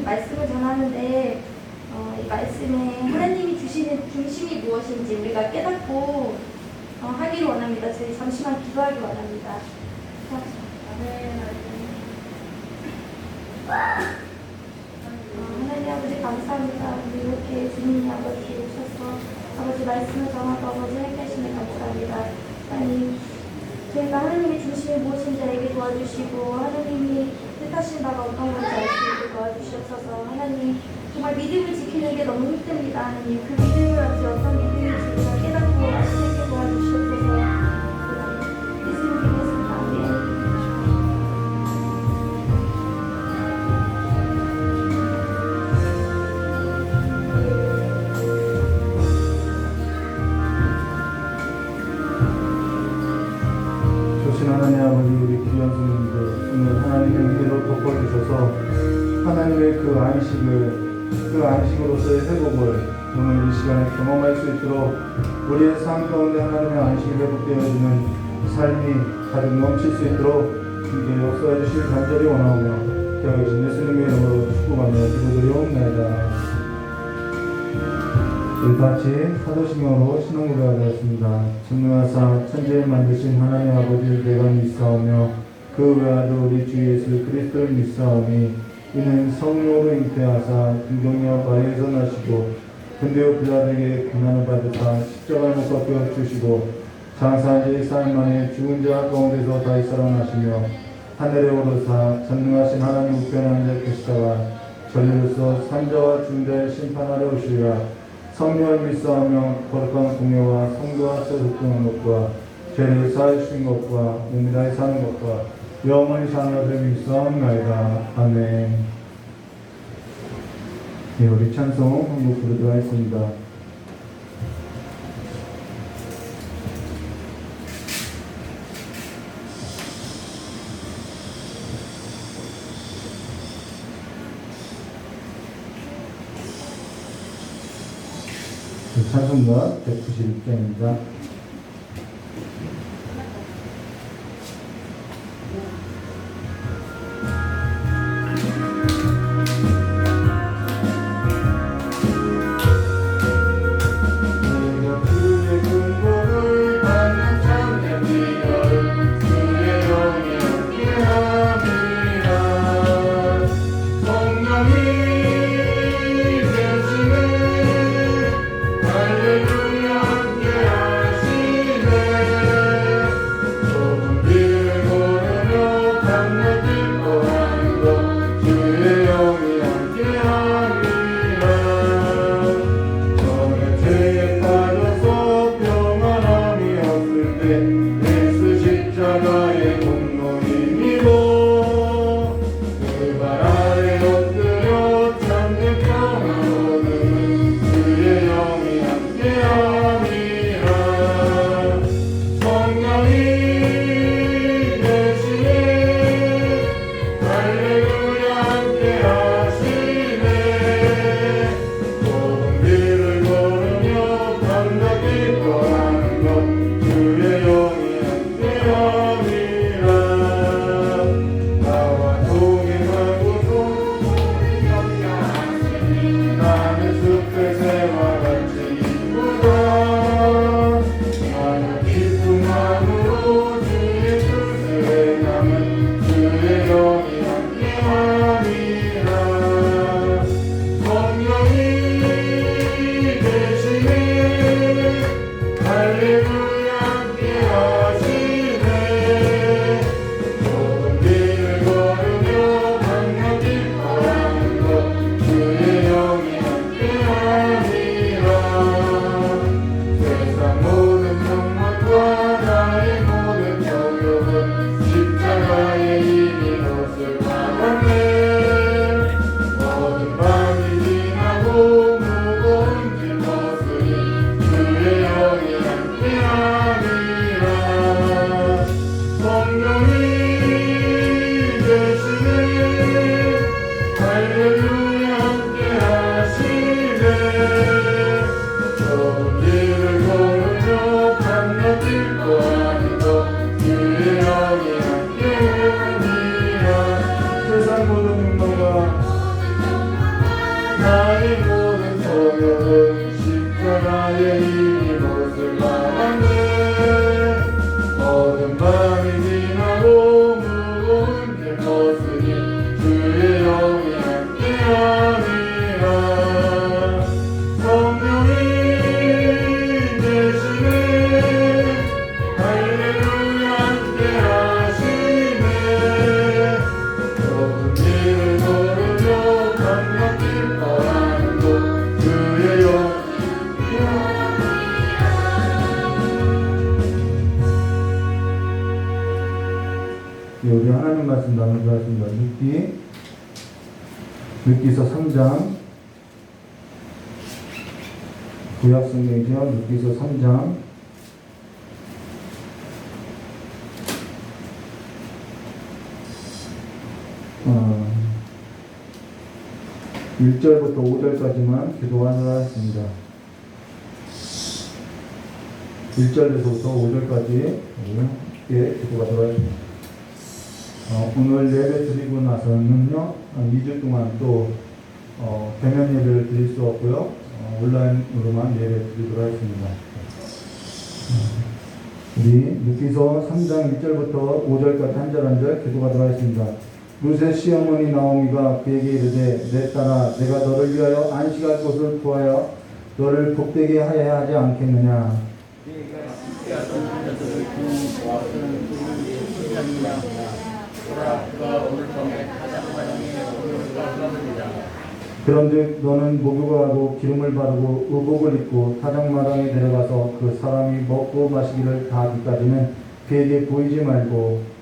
말씀을 전하는데 이 말씀에 하나님이 주시는 중심이 무엇인지 우리가 깨닫고 하기를 원합니다. 저희 잠시만 기도하기 원합니다. 하나님 아버지 감사합니다. 우리 이렇게 주님 아버지 오셔서 아버지 말씀을 전하고 아버지 함께하시는 감사합니다. 하나님 저희가 하나님의 중심이 무엇인지 알게 도와주시고 하나님이 뜻하신 바가 어떤 건지 알 수 있게 도와주시옵소서. 하나님 정말 믿음을 지키는 게 너무 힘듭니다. 하나님 그 믿음을 아버지 어떤 믿음인지 우리가 깨닫고 알 수 있게 도와주시옵소서. 예수님 믿겠습니다. 아멘. 하나님 아버지 우리 귀한 성도님들 오늘 하나님의 은혜로 덮어주셔서 하나님의 그 안식으로서의 회복을 오늘 이 시간에 경험할 수 있도록 우리의 삶 가운데 하나님의 안식이 회복되어지는 삶이 가득 넘칠 수 있도록 이제 역사해 주실 간절히 원하오며 되어주신 예수님의 이름으로 축복하며 기도드리옵나이다. 우리 같이 사도신경으로 신앙고백을 하였습니다. 전능하사 천지를 만드신 하나님 아버지를 내가 믿사오며 그 외아들 우리 주 예수 그리스도를 믿사오니 이는 성령으로 잉태하사 김경리와 마리아에서 나시고 근대오 빌라에게 고난을 받으사 십자가를 못 박혀 주시고 장사한 지 4일 만에 죽은 자 가운데서 다시 살아나시며 하늘에 오르사 전능하신 하나님 우편에 앉아 계시다가 전리로서 산자와 죽은 자를 심판하러 오시리라. 성령을 믿사하며 거룩한 공예와 성도와 세속하는 것과 죄를 사하시는 것과 몸이 다해 사는 것과 영원히 사는 것을 믿사옵나이다. 아멘. 네, 우리 찬송 한 곡 부르도록 하겠습니다. 찬송가 191장입니다. 할렐루야 함께하시 우리 하나님 말씀 나누도록 하겠습니다. 룻기서 3장, 구약성경이죠. 룻기서 3장 1절부터 5절까지만 기도하도록 하겠습니다. 1절에서부터 5절까지 기도하도록 하겠습니다. 오늘 예배 드리고 나서는요, 2주 동안 또 대면 예배를 드릴 수 없고요, 온라인으로만 예배 드리도록 하겠습니다. 우리 룻기서 3장 1절부터 5절까지 한 절 한 절 기도하도록 하겠습니다. 룻의 시어머니 나오미가 그에게 이르되 내 딸아 내가 너를 위하여 안식할 곳을 구하여 너를 복되게 하여야 하지 않겠느냐. 그런즉 너는 목욕을 하고 기름을 바르고 의복을 입고 타작마당에 내려가서 그 사람이 먹고 마시기를 다 하기까지는 그에게 보이지 말고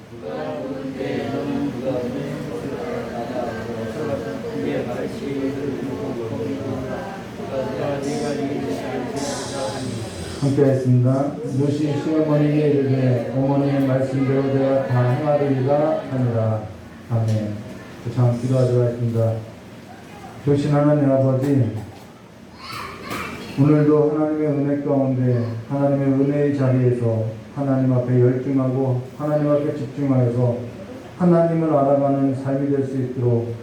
함께 하겠습니다. 룻이 시어머니에게 이르되 어머니의 말씀대로 내가 다 행하리이다 하니라. 아멘. 참 기도하도록 하겠습니다. 조신 하나님 아버지, 오늘도 하나님의 은혜 가운데 하나님의 은혜의 자리에서 하나님 앞에 열중하고 하나님 앞에 집중하여서 하나님을 알아가는 삶이 될 수 있도록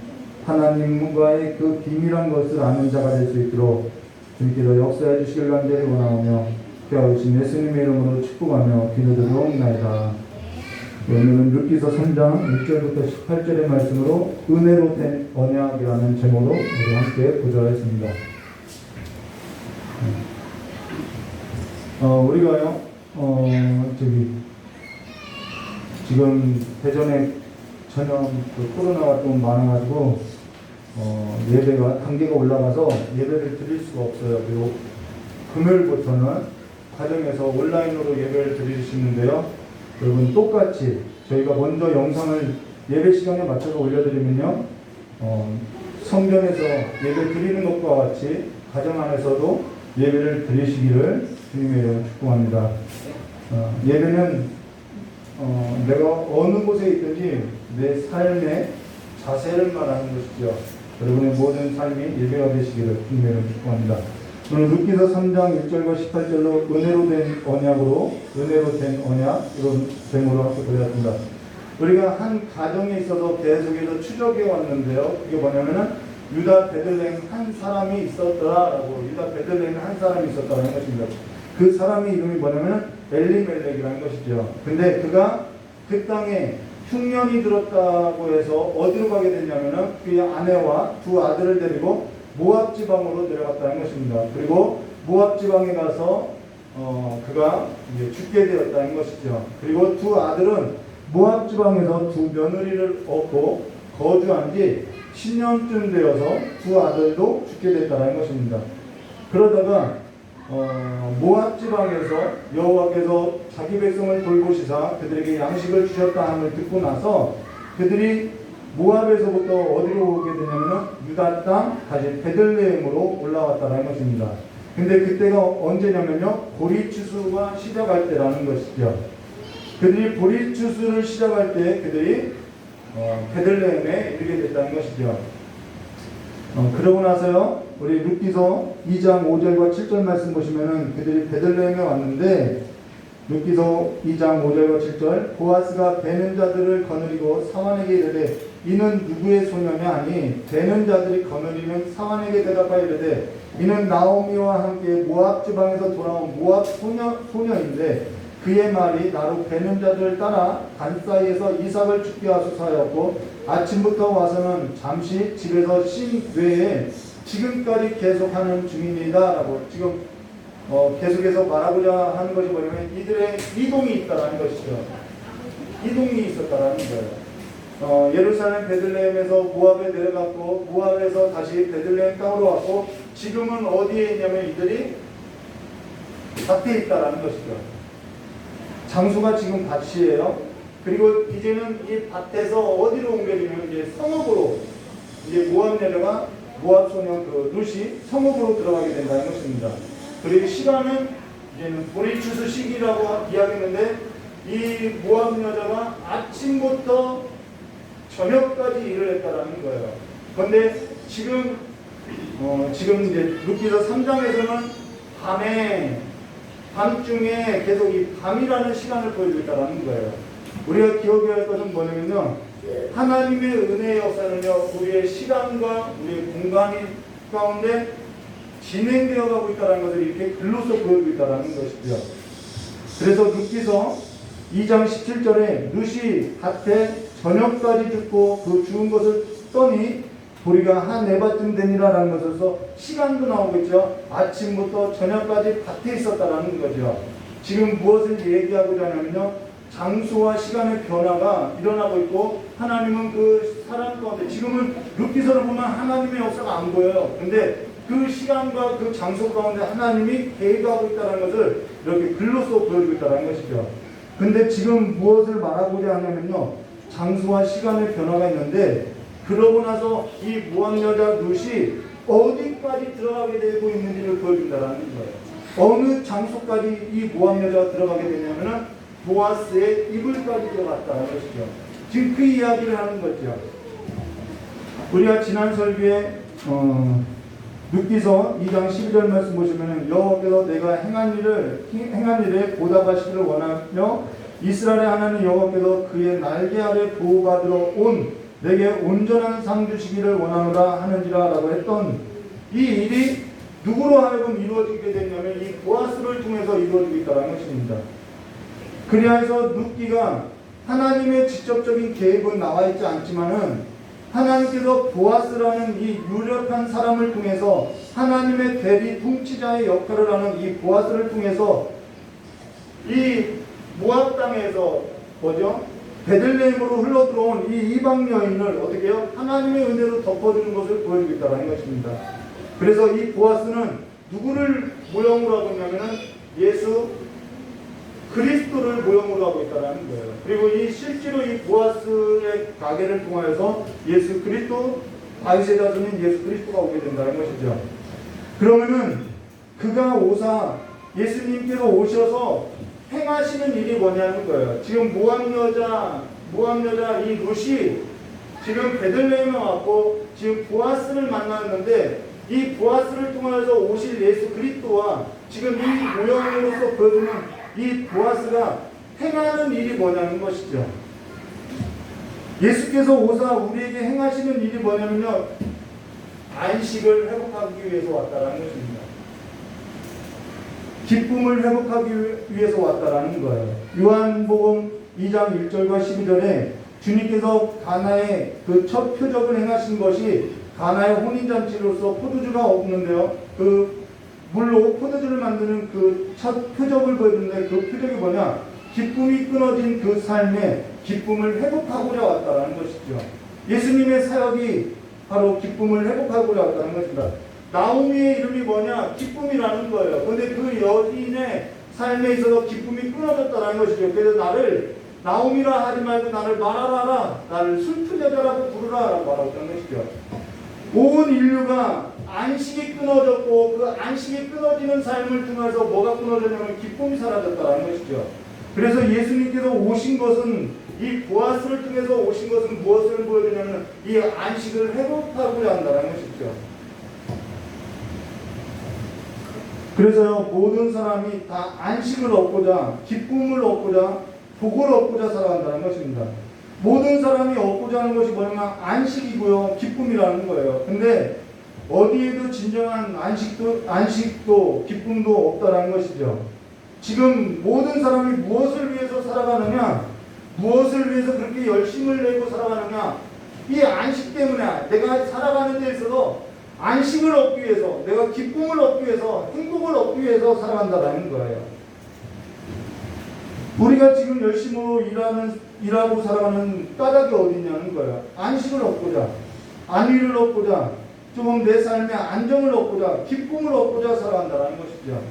하나님과의 그 비밀한 것을 아는 자가 될 수 있도록 주님께서 역사해 주시길 간절히 원하오며 귀하신 예수님의 이름으로 축복하며 기도드리옵나이다. 오늘은 룻기서 3장 1절부터 18절의 말씀으로 은혜로 된 언약이라는 제목으로 우리 함께 구절했습니다. 우리가요, 지금 대전에 전염 코로나가 좀 많아가지고 예배가 단계가 올라가서 예배를 드릴 수가 없어요. 그리고 금요일부터는 가정에서 온라인으로 예배를 드릴 수 있는데요. 여러분 똑같이 저희가 먼저 영상을 예배 시간에 맞춰서 올려드리면요, 성전에서 예배 드리는 것과 같이 가정 안에서도 예배를 드리시기를 주님의 이름으로 축복합니다. 예배는 내가 어느 곳에 있든지 내 삶의 자세를 말하는 것이죠. 여러분의 모든 삶이 예배가 되시기를 주님의 이름으로 축복합니다. 오늘 룻기서 3장 1절과 18절로 은혜로 된 언약으로 은혜로 된 언약 이런 제목으로 함께 드렸습니다. 우리가 한 가정에 있어서 계속해서 추적해 왔는데요. 그게 뭐냐면은 유다 베들레헴 한 사람이 있었더라라고, 유다 베들레헴 한 사람이 있었다라는 것입니다. 그 사람의 이름이 뭐냐면은 엘리멜렉이라는 것이죠. 근데 그가 그 땅에 흉년이 들었다고 해서 어디로 가게 됐냐면은 그의 아내와 두 아들을 데리고 모압 지방으로 내려갔다는 것입니다. 그리고 모압 지방에 가서 그가 이제 죽게 되었다는 것이죠. 그리고 두 아들은 모압 지방에서 두 며느리를 얻고 거주한 지 10년쯤 되어서 두 아들도 죽게 됐다는 것입니다. 그러다가 모압 지방에서 여호와께서 자기 백성을 돌보시사 그들에게 양식을 주셨다 함을 듣고 나서 그들이 모압에서부터 어디로 오게 되냐면 유다 땅 다시 베들레헴으로 올라왔다는 것입니다. 근데 그때가 언제냐면요, 보리추수가 시작할 때라는 것이죠. 그들이 보리추수를 시작할 때 그들이 베들레헴에 이르게 됐다는 것이죠. 그러고 나서요, 우리 룻기서 2장 5절과 7절 말씀 보시면은 그들이 베들레헴에 왔는데, 룻기서 2장 5절과 7절, 보아스가 베는 자들을 거느리고 사환에게 이르되 이는 누구의 소녀냐 하니 베는 자들이 거느리는 사환에게 대답하여 이르되 이는 나오미와 함께 모압 지방에서 돌아온 모압 소녀인데 그의 말이 나로 베는 자들을 따라 간 사이에서 이삭을 죽게 하소서 하였고 아침부터 와서는 잠시 집에서 쉰 외에 지금까지 계속하는 중입니다 라고 지금 계속해서 말하고자 하는 것이 뭐냐면 이들의 이동이 있다라는 것이죠. 이동이 있었다라는 거예요. 예루살렘 베들레헴에서 모압에 내려갔고 모압에서 다시 베들레헴 땅으로 왔고 지금은 어디에 있냐면 이들이 밭에 있다라는 것이죠. 장소가 지금 밭이에요. 그리고 이제는 이 밭에서 어디로 옮겨지면 이제 성읍으로 이제 모압 여자가 모압 소년 그 룻이 성읍으로 들어가게 된다는 것입니다. 그리고 시간은 이제는 보리추수 시기라고 이야기했는데 이 모압 여자가 아침부터 저녁까지 일을 했다라는 거예요. 그런데 지금 이제 룻기서 3장에서는 밤중에 계속 이 밤이라는 시간을 보여주고 있다는 거예요. 우리가 기억해야 할 것은 뭐냐면요, 하나님의 은혜의 역사는요, 우리의 시간과 우리의 공간 가운데 진행되어 가고 있다는 것을 이렇게 글로서 보여주고 있다는 것이죠. 그래서 룻기서 2장 17절에 룻이 밭에 저녁까지 죽고 그 죽은 것을 떠니 보리가 한 에바쯤 되니라라는 것에서 시간도 나오겠죠. 아침부터 저녁까지 밭에 있었다라는 거죠. 지금 무엇을 얘기하고자 하냐면요, 장소와 시간의 변화가 일어나고 있고 하나님은 그 사람 가운데 지금은 룻기서를 보면 하나님의 역사가 안 보여요. 근데 그 시간과 그 장소 가운데 하나님이 계획하고 있다는 것을 이렇게 글로써 보여주고 있다는 것이죠. 근데 지금 무엇을 말하고자 하냐면요, 장소와 시간의 변화가 있는데 그러고 나서 이 모압 여자 룻이 어디까지 들어가게 되고 있는지를 보여준다는 거예요. 어느 장소까지 이 모압 여자가 들어가게 되냐면은 보아스의 이불까지 들어갔다는 것이죠. 지금 그 이야기를 하는 거죠. 우리가 지난 설교에 룻기서 2장 12절 말씀 보시면은 여호와께서 내가 행한 일에 보답하시기를 원하며 이스라엘의 하나님 여호와께서 그의 날개 아래 보호받으러 온 내게 온전한 상 주시기를 원하노라 하는지라 라고 했던 이 일이 누구로 하여금 이루어지게 됐냐면 이 보아스를 통해서 이루어지고 있다는 것입니다. 그리하여서 룻기가 하나님의 직접적인 계획은 나와 있지 않지만은 하나님께서 보아스라는 이 유력한 사람을 통해서 하나님의 대리 통치자의 역할을 하는 이 보아스를 통해서 이 모압 땅에서 베들레헴으로 흘러들어온 이 이방 여인을 어떻게 해요? 하나님의 은혜로 덮어주는 것을 보여주고 있다는 것입니다. 그래서 이 보아스는 누구를 모형으로 하고 있냐면은 예수 그리스도를 모형으로 하고 있다는 거예요. 그리고 이 실제로 이 보아스의 가게를 통하여서 예수 그리스도, 다윗의 자손인 예수 그리스도가 오게 된다는 것이죠. 그러면은 그가 오사 예수님께서 오셔서 행하시는 일이 뭐냐는 거예요. 지금 모압 여자 이 룻이 지금 베들레헴에 왔고 지금 보아스를 만났는데 이 보아스를 통해서 오실 예수 그리스도와 지금 이 모형으로서 보여주는 이 보아스가 행하는 일이 뭐냐는 것이죠. 예수께서 오사 우리에게 행하시는 일이 뭐냐면요, 안식을 회복하기 위해서 왔다라는 것입니다. 기쁨을 회복하기 위해서 왔다라는 거예요. 요한복음 2장 1절과 12절에 주님께서 가나의 그 첫 표적을 행하신 것이 가나의 혼인잔치로서 포도주가 없는데요, 그 물로 포도주를 만드는 그 첫 표적을 보여주는데 그 표적이 뭐냐? 기쁨이 끊어진 그 삶에 기쁨을 회복하고자 왔다는 것이죠. 예수님의 사역이 바로 기쁨을 회복하고자 왔다는 것입니다. 나오미의 이름이 뭐냐? 기쁨이라는 거예요. 그런데 그 여인의 삶에 있어서 기쁨이 끊어졌다는 것이죠. 그래서 나를 나오미라 하지 말고 나를 마라라라, 나를 슬픈 여자라고 부르라라고 말하고 있다는 것이죠. 온 인류가 안식이 끊어졌고 그 안식이 끊어지는 삶을 통해서 뭐가 끊어졌냐면 기쁨이 사라졌다는 것이죠. 그래서 예수님께서 오신 것은 이 보아스를 통해서 오신 것은 무엇을 보여주냐면 이 안식을 회복하고자 한다는 것이죠. 그래서 모든 사람이 다 안식을 얻고자, 기쁨을 얻고자, 복을 얻고자 살아간다는 것입니다. 모든 사람이 얻고자 하는 것이 뭐냐면 안식이고요, 기쁨이라는 거예요. 근데 어디에도 진정한 안식도 기쁨도 없다라는 것이죠. 지금 모든 사람이 무엇을 위해서 살아가느냐, 무엇을 위해서 그렇게 열심을 내고 살아가느냐, 이 안식 때문에 내가 살아가는 데 있어서 안식을 얻기 위해서, 내가 기쁨을 얻기 위해서, 행복을 얻기 위해서 살아간다라는 거예요. 우리가 지금 열심히 일하고 살아가는 까닭이 어디 있냐는 거예요. 안식을 얻고자, 안위를 얻고자, 조금 내 삶에 안정을 얻고자, 기쁨을 얻고자 살아간다는 것이죠.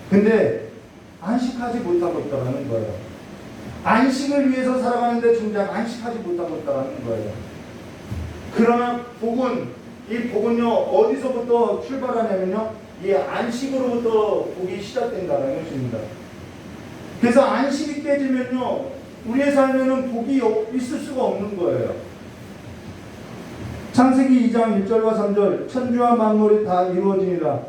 근데 안식하지 못하고 있다는 거예요. 안식을 위해서 살아가는데 정작 안식하지 못하고 있다는 거예요. 그러나 이 복은요, 어디서부터 출발하냐면요, 이 안식으로부터 복이 시작된다는 것입니다. 그래서 안식이 깨지면요, 우리의 삶에는 복이 있을 수가 없는 거예요. 창세기 2장 1절과 3절, 천지와 만물이 다 이루어지니라.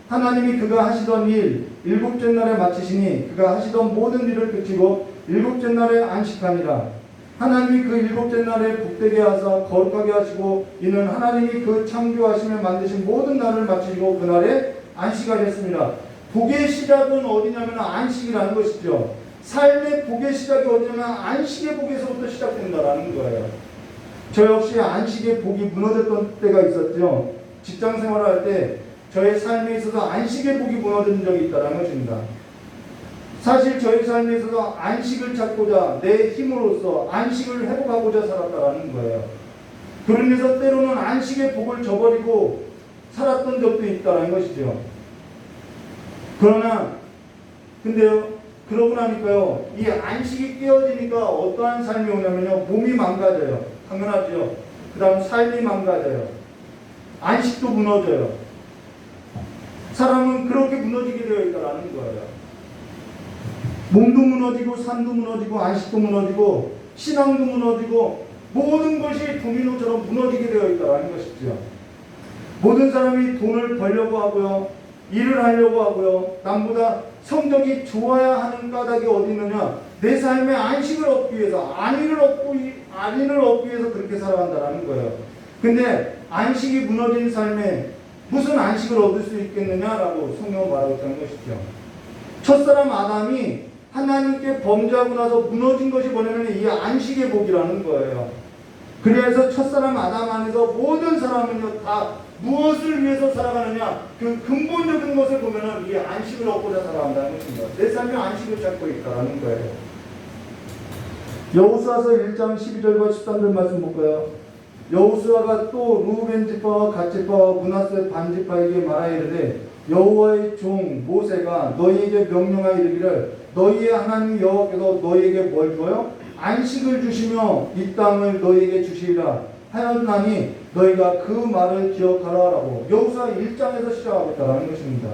하나님이 그가 하시던 일 일곱째 날에 마치시니 그가 하시던 모든 일을 그치고 일곱째 날에 안식하니라. 하나님이 그 일곱째 날에 복되게 하사 거룩하게 하시고 이는 하나님이 그 창조하시며 만드신 모든 날을 마치시고 그날에 안식하셨습니다. 복의 시작은 어디냐면 안식이라는 것이죠. 삶의 복의 시작이 어디냐면 안식의 복에서부터 시작된다라는 거예요. 저 역시 안식의 복이 무너졌던 때가 있었죠. 직장 생활을 할 때 저의 삶에 있어서 안식의 복이 무너진 적이 있다는 것입니다. 사실 저의 삶에 있어서 안식을 찾고자 내 힘으로써 안식을 회복하고자 살았다는 거예요. 그러면서 때로는 안식의 복을 저버리고 살았던 적도 있다는 것이죠. 근데요, 그러고 나니까요, 이 안식이 깨어지니까 어떠한 삶이 오냐면요, 몸이 망가져요. 당연하죠. 그 다음 삶이 망가져요. 안식도 무너져요. 사람은 그렇게 무너지게 되어 있다는 거예요. 몸도 무너지고 삶도 무너지고 안식도 무너지고 신앙도 무너지고 모든 것이 도미노처럼 무너지게 되어 있다는 것이죠. 모든 사람이 돈을 벌려고 하고요, 일을 하려고 하고요, 남보다 성적이 좋아야 하는 까닭이 어디 있느냐, 내 삶의 안식을 얻기 위해서, 안위를 얻기 위해서 그렇게 살아간다는 거예요. 근데 안식이 무너진 삶에 무슨 안식을 얻을 수 있겠느냐라고 성경은 말하고 있다는 것이죠. 첫사람 아담이 하나님께 범죄하고 나서 무너진 것이 뭐냐면 이 안식의 복이라는 거예요. 그래서 첫사람 아담 안에서 모든 사람은요, 다 무엇을 위해서 살아가느냐, 그 근본적인 것을 보면은 이 안식을 얻고자 살아간다는 것입니다. 내 삶에 안식을 찾고 있다는 거예요. 여호수아서 1장 12절과 13절 말씀 볼까요? 여호수아가 또 루벤 지파와 갓 지파와 므낫세 반 지파에게 말하여 이르되 여호와의 종 모세가 너희에게 명령하여 이르기를 너희의 하나님 여호와께서 너희에게 뭘 주어요? 안식을 주시며 이 땅을 너희에게 주시리라 하였나니 너희가 그 말을 기억하라라고 여호수아 1장에서 시작하고 있다는 것입니다.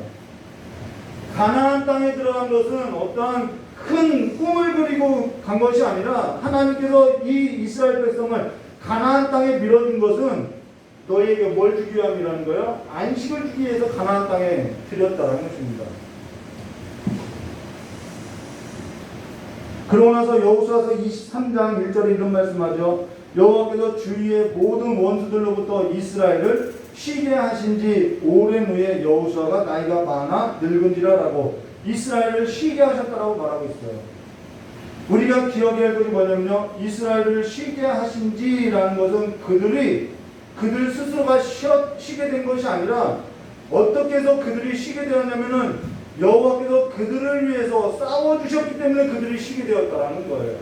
가나안 땅에 들어간 것은 어떠한 큰 꿈을 그리고 간 것이 아니라 하나님께서 이 이스라엘 백성을 가나안 땅에 밀어준 것은 너희에게 뭘 주기 위함이라는 거예요? 안식을 주기 위해서 가나안 땅에 들였다는 것입니다. 그러고 나서 여호수아서 23장 1절에 이런 말씀하죠. 여호와께서 주위의 모든 원수들로부터 이스라엘을 쉬게 하신 지 오랜 후에 여호수아가 나이가 많아 늙은지라라고 이스라엘을 쉬게 하셨다라고 말하고 있어요. 우리가 기억해야 할 것이 뭐냐면요, 이스라엘을 쉬게 하신 지라는 것은 그들 스스로가 쉬게 된 것이 아니라 어떻게 해서 그들이 쉬게 되었냐면은 여호와께서 그들을 위해서 싸워주셨기 때문에 그들이 쉬게 되었다는 거예요.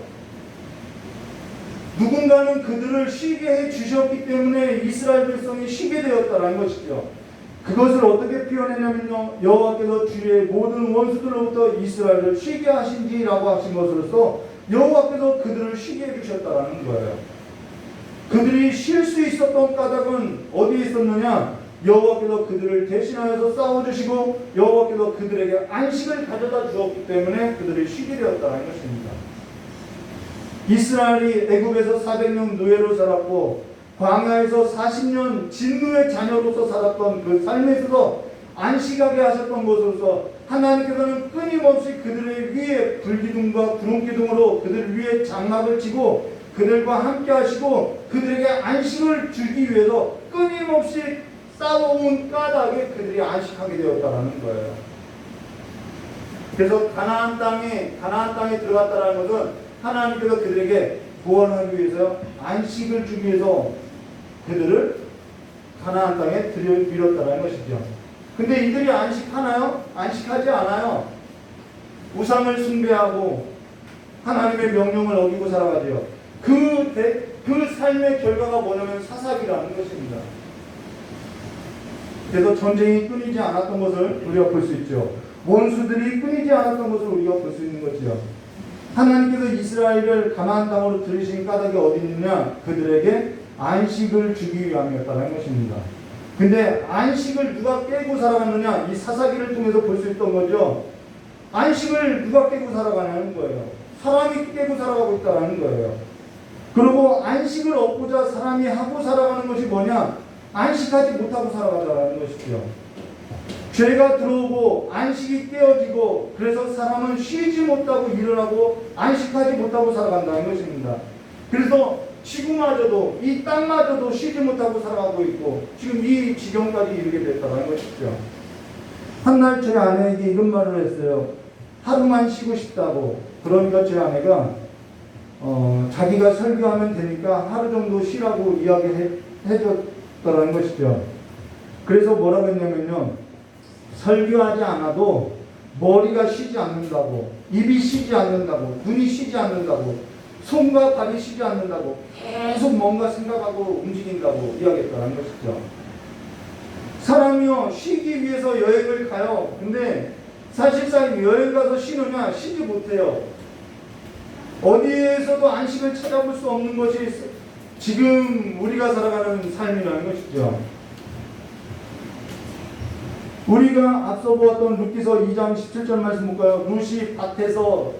누군가는 그들을 쉬게 해주셨기 때문에 이스라엘 백성이 쉬게 되었다는 것이죠. 그것을 어떻게 표현했냐면요, 여호와께서 주의 모든 원수들로부터 이스라엘을 쉬게 하신지라고 하신 것으로서 여호와께서 그들을 쉬게 해주셨다는 거예요. 그들이 쉴 수 있었던 까닭은 어디에 있었느냐, 여호와께서 그들을 대신하여서 싸워주시고 여호와께서 그들에게 안식을 가져다 주었기 때문에 그들이 쉬게 되었다는 것입니다. 이스라엘이 애굽에서 400년 노예로 살았고 광야에서 40년 진노의 자녀로서 살았던 그 삶에 있어서 안식하게 하셨던 것으로서 하나님께서는 끊임없이 그들의 위에 불기둥과 구름기둥으로 그들 위에 장막을 치고 그들과 함께 하시고 그들에게 안식을 주기 위해서 끊임없이 싸워온 까닭에 그들이 안식하게 되었다는 거예요. 그래서 가나안 땅에 들어갔다는 것은 하나님께서 그들에게 구원하기 위해서 안식을 주기 위해서 그들을 가나안 땅에 밀었다는 것이죠. 근데 이들이 안식하나요? 안식하지 않아요. 우상을 숭배하고 하나님의 명령을 어기고 살아가죠. 그 삶의 결과가 뭐냐면 사사기라는 것입니다. 그래서 전쟁이 끊이지 않았던 것을 우리가 볼 수 있죠. 원수들이 끊이지 않았던 것을 우리가 볼 수 있는 거죠. 하나님께서 이스라엘을 가나안 땅으로 들이신 까닭이 어디 있느냐? 그들에게 안식을 주기 위함이었다는 것입니다. 근데 안식을 누가 깨고 살아갔느냐? 이 사사기를 통해서 볼 수 있던 거죠. 안식을 누가 깨고 살아가냐는 거예요. 사람이 깨고 살아가고 있다는 거예요. 그리고 안식을 얻고자 사람이 하고 살아가는 것이 뭐냐? 안식하지 못하고 살아가자는 것이죠. 죄가 들어오고 안식이 깨어지고 그래서 사람은 쉬지 못하고 일을 하고 안식하지 못하고 살아간다는 것입니다. 그래서 지구마저도 이 땅마저도 쉬지 못하고 살아가고 있고 지금 이 지경까지 이르게 됐다는 것이죠. 한날 제 아내에게 이런 말을 했어요. 하루만 쉬고 싶다고. 그러니까 제 아내가 자기가 설교하면 되니까 하루 정도 쉬라고 이야기해줬다는 것이죠. 그래서 뭐라고 했냐면요. 설교하지 않아도 머리가 쉬지 않는다고, 입이 쉬지 않는다고, 눈이 쉬지 않는다고, 손과 발이 쉬지 않는다고, 계속 뭔가 생각하고 움직인다고 이야기했다는 것이죠. 사람이요, 쉬기 위해서 여행을 가요. 근데 사실상 여행 가서 쉬느냐? 쉬지 못해요. 어디에서도 안식을 찾아볼 수 없는 것이 지금 우리가 살아가는 삶이라는 것이죠. 우리가 앞서 보았던 룻기서 2장 17절 말씀 볼까요? 룻이 밭에서,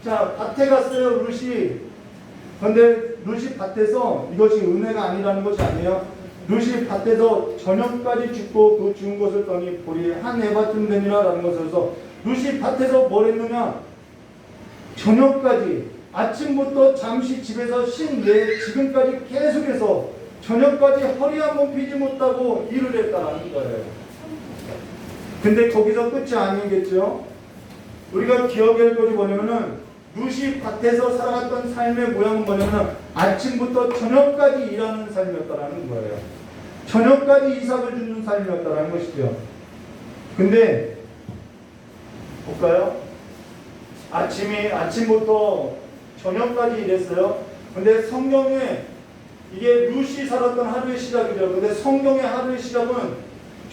자, 밭에 갔어요, 룻이. 그런데 룻이 밭에서, 이것이 은혜가 아니라는 것이 아니에요. 룻이 밭에서 저녁까지 죽고 그 죽은 것을 떠니 보리 한 에바쯤 되니라라는 것에서 룻이 밭에서 뭘 했느냐? 저녁까지, 아침부터 잠시 집에서 쉰 후에 지금까지 계속해서 저녁까지 허리 한번 펴지 못하고 일을 했다는 거예요. 근데 거기서 끝이 아니겠죠? 우리가 기억할 것이 뭐냐면은 룻이 밭에서 살아갔던 삶의 모양은 뭐냐면 아침부터 저녁까지 일하는 삶이었다는 거예요. 저녁까지 이삭을 주는 삶이었다는 것이죠. 근데 볼까요? 아침부터 저녁까지 일했어요. 근데 성경에 이게 룻이 살았던 하루의 시작이죠. 근데 성경의 하루의 시작은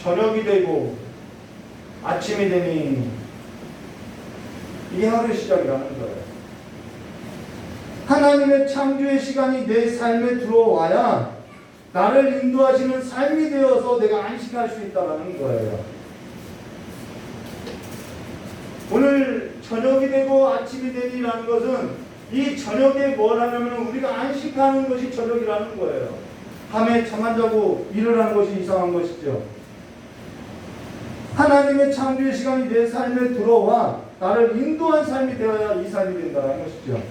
저녁이 되고 아침이 되니 이게 하루의 시작이라는 거예요. 하나님의 창조의 시간이 내 삶에 들어와야 나를 인도하시는 삶이 되어서 내가 안식할 수 있다는 거예요. 오늘 저녁이 되고 아침이 되니라는 것은 이 저녁에 뭘 하냐면 우리가 안식하는 것이 저녁이라는 거예요. 밤에 잠 안 자고 일을 하는 것이 이상한 것이죠. 하나님의 창조의 시간이 내 삶에 들어와 나를 인도한 삶이 되어야 이 삶이 된다는 것이죠.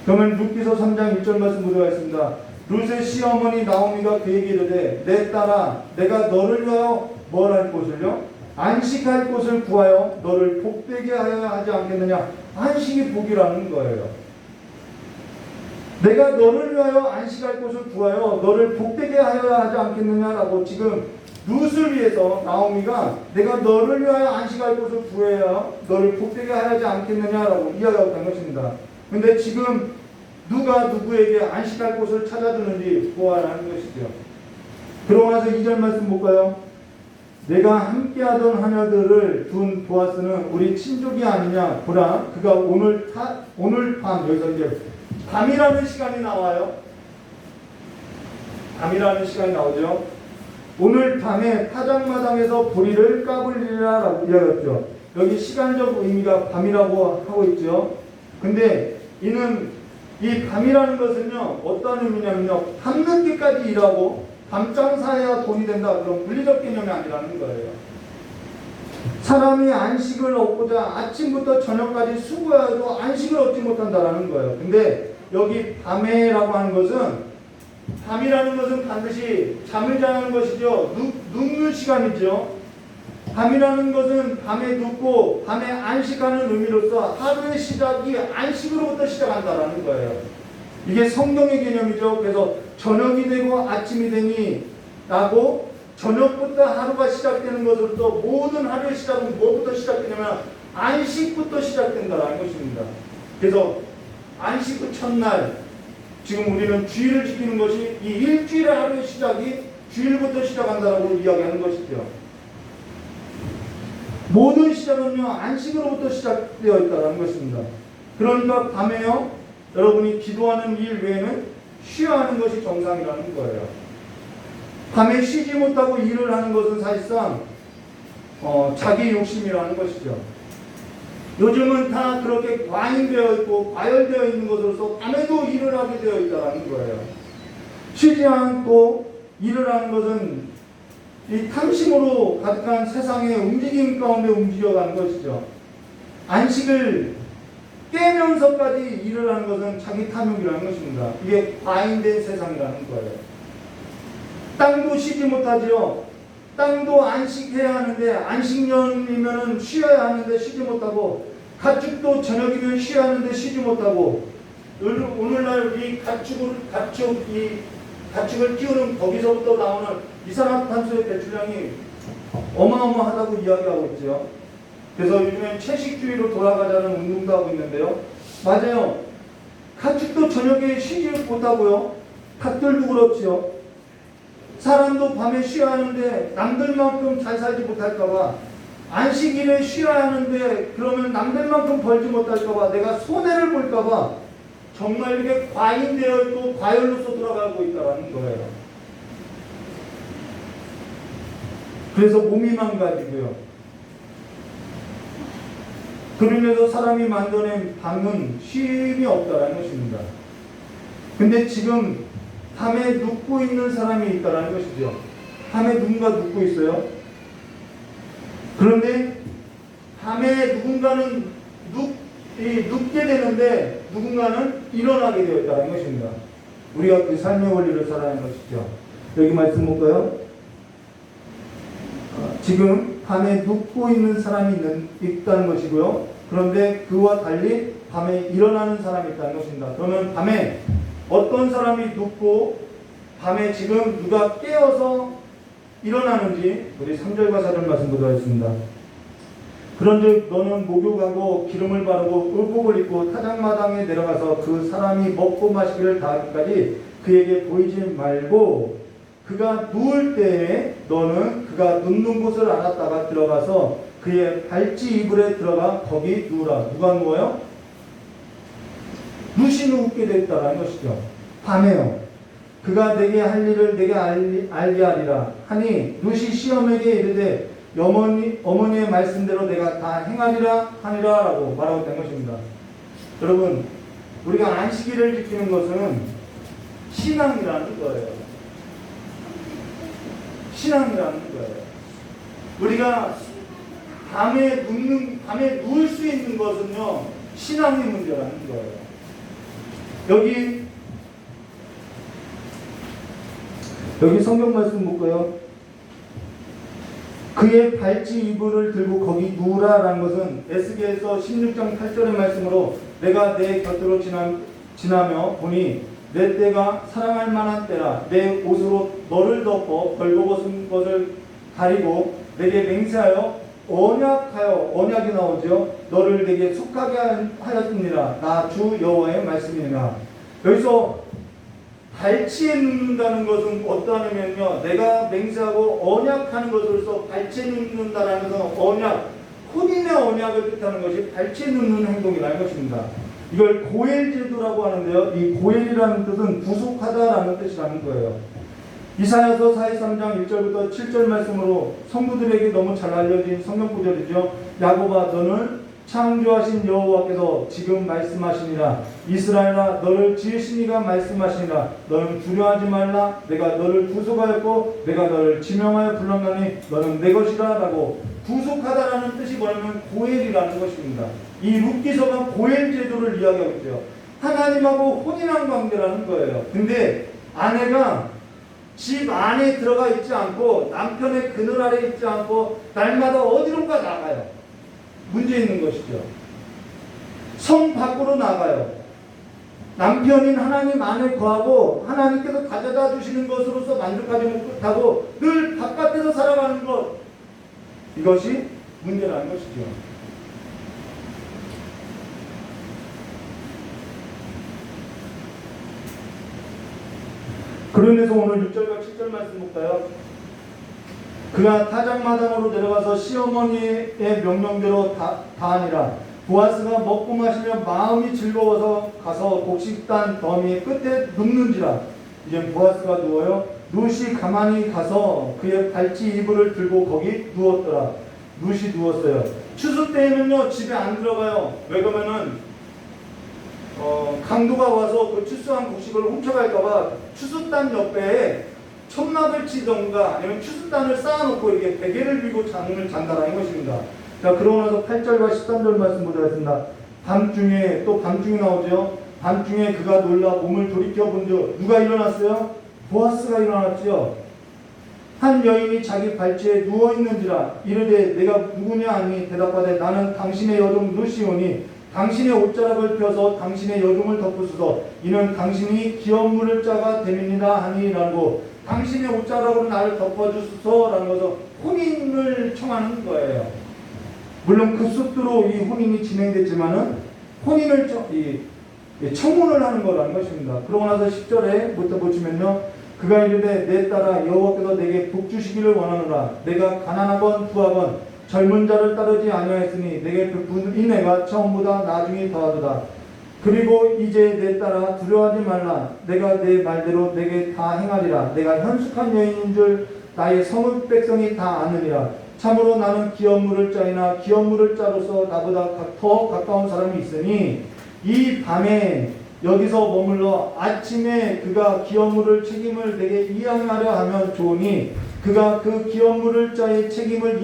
그러면 룻기서 3장 1절 말씀 보도록 하겠습니다. 룻의 시어머니 나오미가 그에게 이르되 내 딸아 내가 너를 위하여 뭘 할 곳을요? 안식할 곳을 구하여 너를 복되게 하여야 하지 않겠느냐. 안식이 복이라는 거예요. 내가 너를 위하여 안식할 곳을 구하여 너를 복되게 하여야 하지 않겠느냐라고 지금 룻을 위해서 나오미가 내가 너를 위하여 안식할 곳을 구해야 너를 복되게 하지 않겠느냐라고 이야기하고 간 것입니다. 근데 지금 누가 누구에게 안식할 곳을 찾아주는지 보아라는 것이죠. 그러고 나서 2절 말씀 볼까요? 내가 함께하던 하녀들을 둔 보아스는 우리 친족이 아니냐. 보라 그가 오늘 밤, 여기서 이제 밤이라는 시간이 나와요. 밤이라는 시간이 나오죠. 오늘 밤에 타작마당에서 보리를 까불리라 라고 이야기했죠. 여기 시간적 의미가 밤이라고 하고 있죠. 근데 이는 이 밤이라는 것은요 어떤 의미냐면요 밤늦게까지 일하고 밤장 사야 돈이 된다. 그런 물리적 개념이 아니라는 거예요. 사람이 안식을 얻고자 아침부터 저녁까지 수고해도 안식을 얻지 못한다는 거예요. 근데 여기 밤에라고 하는 것은 밤이라는 것은 반드시 잠을 자는 것이죠. 눕는 시간이죠. 밤이라는 것은 밤에 눕고 밤에 안식하는 의미로서 하루의 시작이 안식으로부터 시작한다는 거예요. 이게 성경의 개념이죠. 그래서 저녁이 되고 아침이 되니 라고 저녁부터 하루가 시작되는 것으로서 모든 하루의 시작은 뭐부터 시작되냐면 안식부터 시작된다는 것입니다. 그래서 안식 후 첫날 지금 우리는 주일을 지키는 것이 이 일주일의 하루의 시작이 주일부터 시작한다라고 이야기하는 것이죠. 모든 시작은요 안식으로부터 시작되어 있다는 것입니다. 그러니까 밤에요, 여러분이 기도하는 일 외에는 쉬어야 하는 것이 정상이라는 거예요. 밤에 쉬지 못하고 일을 하는 것은 사실상 자기 욕심이라는 것이죠. 요즘은 다 그렇게 과잉되어 있고 과열되어 있는 것으로서 밤에도 일을 하게 되어 있다는 거예요. 쉬지 않고 일을 하는 것은 이 탐심으로 가득한 세상의 움직임 가운데 움직여가는 것이죠. 안식을 깨면서까지 일을 하는 것은 자기 탐욕이라는 것입니다. 이게 과잉된 세상이라는 거예요. 땅도 쉬지 못하지요. 땅도 안식해야 하는데, 안식년이면 쉬어야 하는데 쉬지 못하고, 가축도 저녁이면 쉬어야 하는데 쉬지 못하고, 오늘날 이 가축을 키우는 거기서부터 나오는 이산화탄소의 배출량이 어마어마하다고 이야기하고 있죠. 그래서 요즘엔 채식주의로 돌아가자는 운동도 하고 있는데요. 맞아요. 가축도 저녁에 쉬지 못하고요. 닭들도 그렇지요. 사람도 밤에 쉬어야 하는데 남들만큼 잘 살지 못할까봐, 안식일에 쉬어야 하는데 그러면 남들만큼 벌지 못할까봐, 내가 손해를 볼까봐 정말 이게 과잉되어 있고 과열로서 돌아가고 있다는 거예요. 그래서 몸이 망가지고요. 그로 인해서 사람이 만들어낸 밤은 쉼이 없다는 것입니다. 근데 지금 밤에 눕고 있는 사람이 있다는 것이죠. 밤에 누군가 눕고 있어요. 그런데 밤에 누군가는 눕게 되는데 누군가는 일어나게 되어 있다는 것입니다. 우리가 그 삶의 원리를 살아야 하는 것이죠. 여기 말씀 볼까요? 지금 밤에 눕고 있는 사람이 있다는 것이고요. 그런데 그와 달리 밤에 일어나는 사람이 있다는 것입니다. 그러면 밤에 어떤 사람이 눕고 밤에 지금 누가 깨어서 일어나는지 우리 3절과 4절 말씀 보도록 하겠습니다. 그런즉 너는 목욕하고 기름을 바르고 의복을 입고 타작마당에 내려가서 그 사람이 먹고 마시기를 다하기까지 그에게 보이지 말고, 그가 누울 때에 너는 그가 눕는 곳을 알았다가 들어가서 그의 발치 이불에 들어가 거기 누우라. 누가 누워요? 룻이 눕게 됐다는 것이죠. 밤에요. 그가 내게 할 일을 내게 알게 하리라 하니, 룻이 시험에게 이르되 어머니의 말씀대로 내가 다 행하리라 하니라 라고 말하고 된 것입니다. 여러분, 우리가 안식일을 지키는 것은 신앙이라는 거예요. 신앙이라는 거예요. 우리가 밤에 누울 수 있는 것은요, 신앙의 문제라는 거예요. 여기 성경 말씀 볼까요? 그의 발치 이불을 들고 거기 누우라라는 것은 에스겔서 16장 8절의 말씀으로, 내가 내 곁으로 지나며 보니 내 때가 사랑할 만한 때라. 내 옷으로 너를 덮어 벌거벗은 것을 가리고 내게 맹세하여 언약이 나오죠. 너를 내게 속하게 하였습니다. 나 주 여호와의 말씀이니라. 여기서 발치에 눕는다는 것은 어떠하냐면요, 내가 맹세하고 언약하는 것으로서 발치에 눕는다는 것은 언약, 혼인의 언약을 뜻하는 것이 발치에 눕는 행동이라는 것입니다. 이걸 고엘 제도라고 하는데요, 이 고엘이라는 뜻은 구속하다라는 뜻이라는 거예요. 이사야서 43장 1절부터 7절 말씀으로 성도들에게 너무 잘 알려진 성경 구절이죠. 야곱아, 너는 창조하신 여호와께서 지금 말씀하시니라. 이스라엘아, 너를 지으신 이가 말씀하시니라. 너는 두려워하지 말라. 내가 너를 구속하였고 내가 너를 지명하여 불렀나니 너는 내 것이라 라고, 구속하다라는 뜻이 뭐냐면 고엘이라는 것입니다. 이 룻기서가 고엘 제도를 이야기하고 있죠. 하나님하고 혼인한 관계라는 거예요. 근데 아내가 집 안에 들어가 있지 않고 남편의 그늘 아래 있지 않고 날마다 어디론가 나가요. 문제 있는 것이죠. 성 밖으로 나가요. 남편인 하나님 안에 거하고 하나님께서 가져다 주시는 것으로서 만족하지 못하고 늘 바깥에서 살아가는 것, 이것이 문제라는 것이죠. 그러면서 오늘 6절과 7절 말씀 볼까요? 그가 타작마당으로 내려가서 시어머니의 명령대로 다하니라. 보아스가 먹고 마시며 마음이 즐거워서 가서 곡식단 더미 끝에 눕는지라. 이제 보아스가 누워요. 룻이 가만히 가서 그의 발치 이불을 들고 거기 누웠더라. 룻이 누웠어요. 추수 때에는요 집에 안 들어가요. 왜 그러면은 강도가 와서 그 추수한 곡식을 훔쳐갈까봐 추수단 옆에 천막을 치던가 아니면 추수단을 쌓아놓고 이렇게 베개를 빌고 잠을 잔다라는 것입니다. 자, 그러고 나서 8절과 13절 말씀 보도록 하겠습니다. 밤중에, 또 밤중에 나오죠. 밤중에 그가 놀라 몸을 돌이켜 본즉 누가 일어났어요? 보아스가 일어났지요. 한 여인이 자기 발치에 누워있는지라. 이르되 내가 누구냐 하니 대답하되 나는 당신의 여종 룻이오니 당신의 옷자락을 펴서 당신의 여종을 덮으소서. 이는 당신이 기업물을 짜가 됨이니라 하니라고. 당신의 옷자락으로 나를 덮어주소서라는 것은 혼인을 청하는 거예요. 물론 급속도로 이 혼인이 진행됐지만은 혼인을 청혼을 하는 거라는 것입니다. 그러고 나서 10절에부터 보시면요. 그가 이르되 내 딸아 여호와께서 내게 복 주시기를 원하노라. 내가 가난하건 부하건 젊은 자를 따르지 아니하였으니 내게 베푼 인애가 처음보다 나중에 더하도다. 그리고 이제 내 딸아 두려워하지 말라. 내가 내 말대로 내게 다 행하리라. 내가 현숙한 여인인 줄 나의 성읍 백성이 다 아느니라. 참으로 나는 기업물을 짜이나 기업물을 짜로서 나보다 더 가까운 사람이 있으니 이 밤에 여기서 머물러 아침에 그가 기업물을 책임을 내게 이행하려 하면 좋으니 그가 그 기업물을 짜의 책임을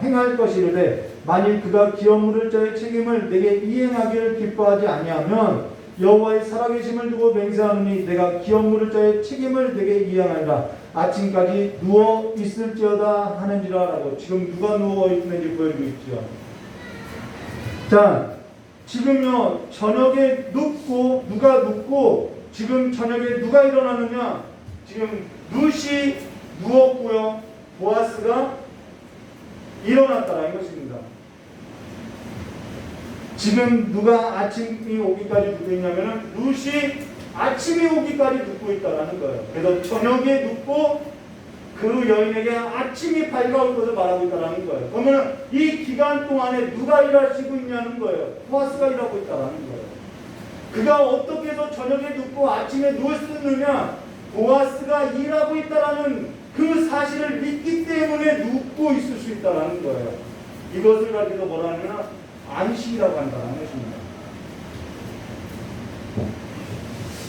행할 것이르되 만일 그가 기업물을 짜의 책임을 내게 이행하기를 기뻐하지 아니하면 여호와의 살아계심을 두고 맹세하노니 내가 기업물을 짜의 책임을 내게 이행하리라. 아침까지 누워 있을지어다 하는지라. 라고 지금 누가 누워 있는지 보여주고 있죠. 자, 지금요 저녁에 눕고 누가 눕고 지금 저녁에 누가 일어나느냐. 지금 룻이 누웠고요 보아스가 일어났다라는 것입니다. 지금 누가 아침이 오기까지 눕고 있냐면은 룻이 아침이 오기까지 눕고 있다라는 거예요. 그래서 저녁에 눕고 그 여인에게 아침이 밝아올 것을 말하고 있다라는 거예요. 그러면 이 기간 동안에 누가 일하시고 있냐는 거예요. 보아스가 일하고 있다라는 거예요. 그가 어떻게 해서 저녁에 눕고 아침에 누울 수 있느냐? 보아스가 일하고 있다라는 그 사실을 믿기 때문에 눕고 있을 수 있다라는 거예요. 이것을 가지고 뭐라 하냐면 안식이라고 한다는 것입니다.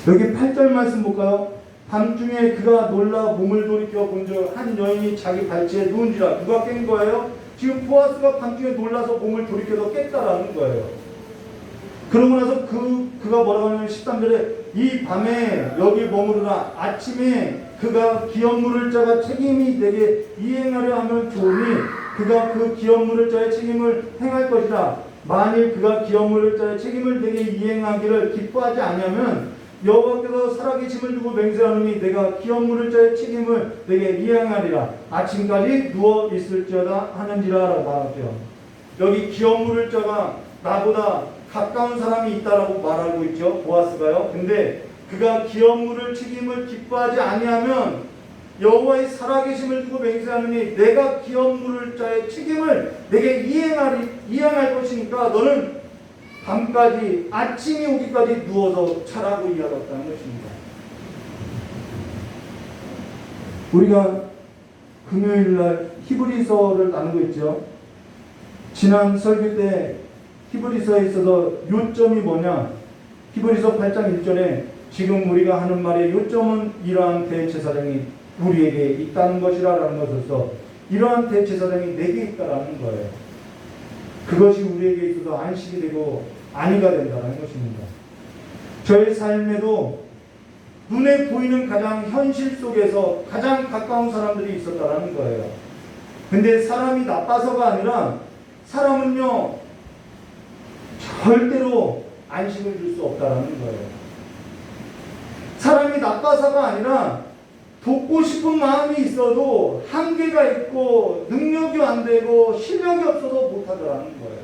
여기 8절 말씀 볼까요? 밤중에 그가 놀라 몸을 돌이켜 본즉 한 여인이 자기 발치에 누운지라. 누가 깬 거예요? 지금 보아스가 밤중에 놀라서 몸을 돌이켜서 깼다라는 거예요. 그러고 나서 그가 뭐라고 하냐면 13절에 이 밤에 여기 머무르라. 아침에 그가 기업물을 짜가 책임이 되게 이행하려 하면 좋으니 그가 그 기업물을 짜의 책임을 행할 것이라. 만일 그가 기업물을 짜의 책임을 되게 이행하기를 기뻐하지 아니하면 여호와께서 살아계심을 두고 맹세하노니 내가 기업물을 짜의 책임을 내게 이행하리라. 아침까지 누워 있을지어다 하는지라. 라고 말하죠. 여기 기업물을 짜가 나보다 가까운 사람이 있다라고 말하고 있죠. 보아스가요. 근데 그가 기업물을 책임을 기뻐하지 아니하면 여호와의 살아계심을 두고 맹세하노니 내가 기업물을 짜의 책임을 내게 이행할 것이니까 너는 밤까지 아침이 오기까지 누워서 자라고 이야기했다는 것입니다. 우리가 금요일날 히브리서를 나누고 있죠. 지난 설교 때 히브리서에 있어서 요점이 뭐냐? 히브리서 8장 1절에 지금 우리가 하는 말의 요점은 이러한 대제사장이 우리에게 있다는 것이라는 것으로서 이러한 대제사장이 내게 있다라는 거예요. 그것이 우리에게 있어서 안식이 되고 안위가 된다는 것입니다. 저의 삶에도 눈에 보이는 가장 현실 속에서 가장 가까운 사람들이 있었다라는 거예요. 근데 사람이 나빠서가 아니라 사람은요 절대로 안식을 줄 수 없다라는 거예요. 사람이 나빠서가 아니라 돕고 싶은 마음이 있어도 한계가 있고 능력이 안 되고 실력이 없어서 못하더라는 거예요.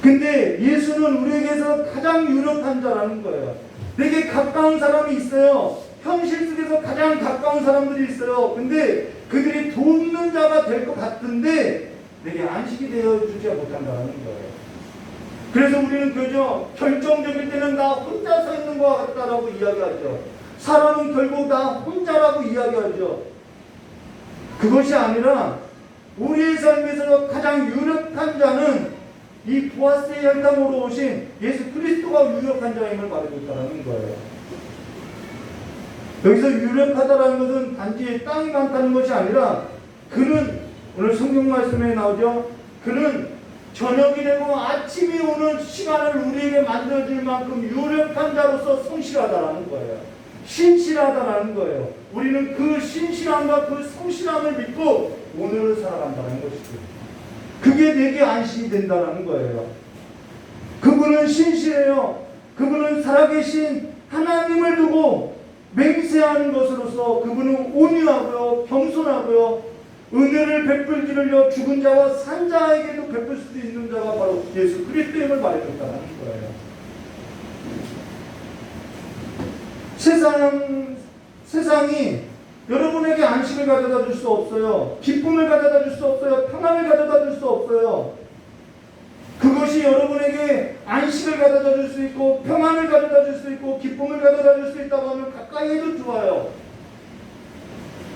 근데 예수는 우리에게서 가장 유력한 자라는 거예요. 내게 가까운 사람이 있어요. 현실 속에서 가장 가까운 사람들이 있어요. 근데 그들이 돕는 자가 될 것 같은데 내게 안식이 되어주지 못한다는 거예요. 그래서 우리는 그저 결정적일 때는 나 혼자 서 있는 것 같다라고 이야기하죠. 사람은 결국 나 혼자라고 이야기하죠. 그것이 아니라 우리의 삶에서 가장 유력한 자는 이 보아스의 혈당으로 오신 예수 그리스도가 유력한 자임을 말하고 있다는 거예요. 여기서 유력하다라는 것은 단지 땅이 많다는 것이 아니라 그는 오늘 성경 말씀에 나오죠. 그는 저녁이 되고 아침이 오는 시간을 우리에게 만들어줄 만큼 유력한 자로서 성실하다라는 거예요. 신실하다라는 거예요. 우리는 그 신실함과 그 성실함을 믿고 오늘을 살아간다는 것이죠. 그게 내게 안식이 된다는 거예요. 그분은 신실해요. 그분은 살아계신 하나님을 두고 맹세하는 것으로서 그분은 온유하고요, 겸손하고요, 은혜를 베풀기를요, 죽은 자와 산 자에게도 베풀 수 있는 자가 바로 예수 그리스도임을 말해줬다는 거예요. 세상이 여러분에게 안식을 가져다 줄 수 없어요. 기쁨을 가져다 줄 수 없어요. 평안을 가져다 줄 수 없어요. 그것이 여러분에게 안식을 가져다 줄 수 있고 평안을 가져다 줄 수 있고 기쁨을 가져다 줄 수 있다고 하면 가까이 해도 좋아요.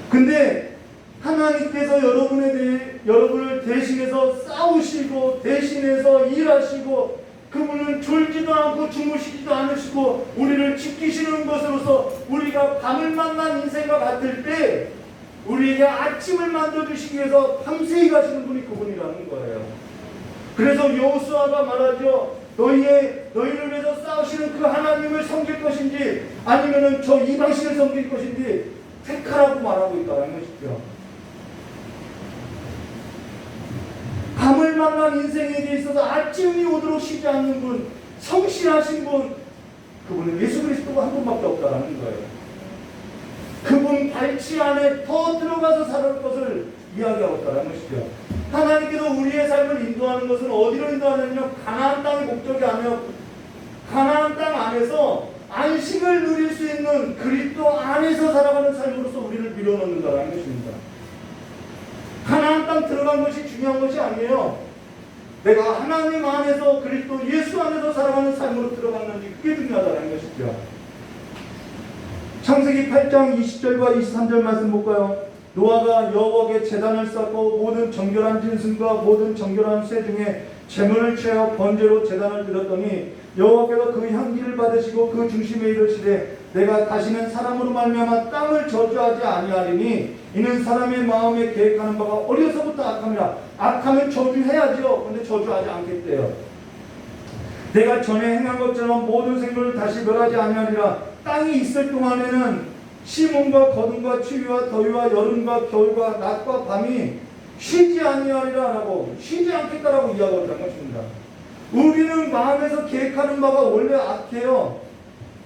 근데 하나님께서 여러분을 대신해서 싸우시고 대신해서 일하시고 그분은 졸지도 않고 주무시지도 않으시고 우리를 지키시는 것으로서 우리가 밤을 만난 인생과 같을 때 우리에게 아침을 만들어주시기 위해서 밤새 일하시는 분이 그분이라는 거예요. 그래서 여호수아가 말하죠. 너희를 위해서 싸우시는 그 하나님을 섬길 것인지 아니면은 저 이방신을 섬길 것인지 택하라고 말하고 있다는 것이죠. 밤을 만난 인생에게 있어서 아침이 오도록 쉬지 않는 분, 성실하신 분, 그분은 예수 그리스도가 한 분밖에 없다는 거예요. 그분 발치 안에 더 들어가서 살을 것을 이야기하고 있다는 것이죠. 하나님께서 우리의 삶을 인도하는 것은 어디로 인도하느냐? 가나안 땅이 목적이 아니라 가나안 땅 안에서 안식을 누릴 수 있는 그리스도 안에서 살아가는 삶으로서 우리를 밀어넣는다는 것입니다. 가나안 땅 들어간 것이 중요한 것이 아니에요. 내가 하나님 안에서 그리스도 예수 안에서 살아가는 삶으로 들어갔는지 그게 중요하다는 것이죠. 창세기 8장 20절과 23절 말씀 볼까요? 노아가 여호와께 제단을 쌓고 모든 정결한 짐승과 모든 정결한 새 중에 제물을 취하여 번제로 제단을 드렸더니 여호와께서 그 향기를 받으시고 그 중심에 이르시되 내가 다시는 사람으로 말미암아 땅을 저주하지 아니하리니 이는 사람의 마음에 계획하는 바가 어려서부터 악함이라. 악하면 저주해야죠. 근데 저주하지 않겠대요. 내가 전에 행한 것처럼 모든 생물을 다시 멸하지 아니하리라. 땅이 있을 동안에는 시몬과 거둠과 추위와 더위와 여름과 겨울과 낮과 밤이 쉬지 아니하리라 라고 쉬지 않겠다라고 이야기하는 것입니다. 우리는 마음에서 계획하는 바가 원래 악해요.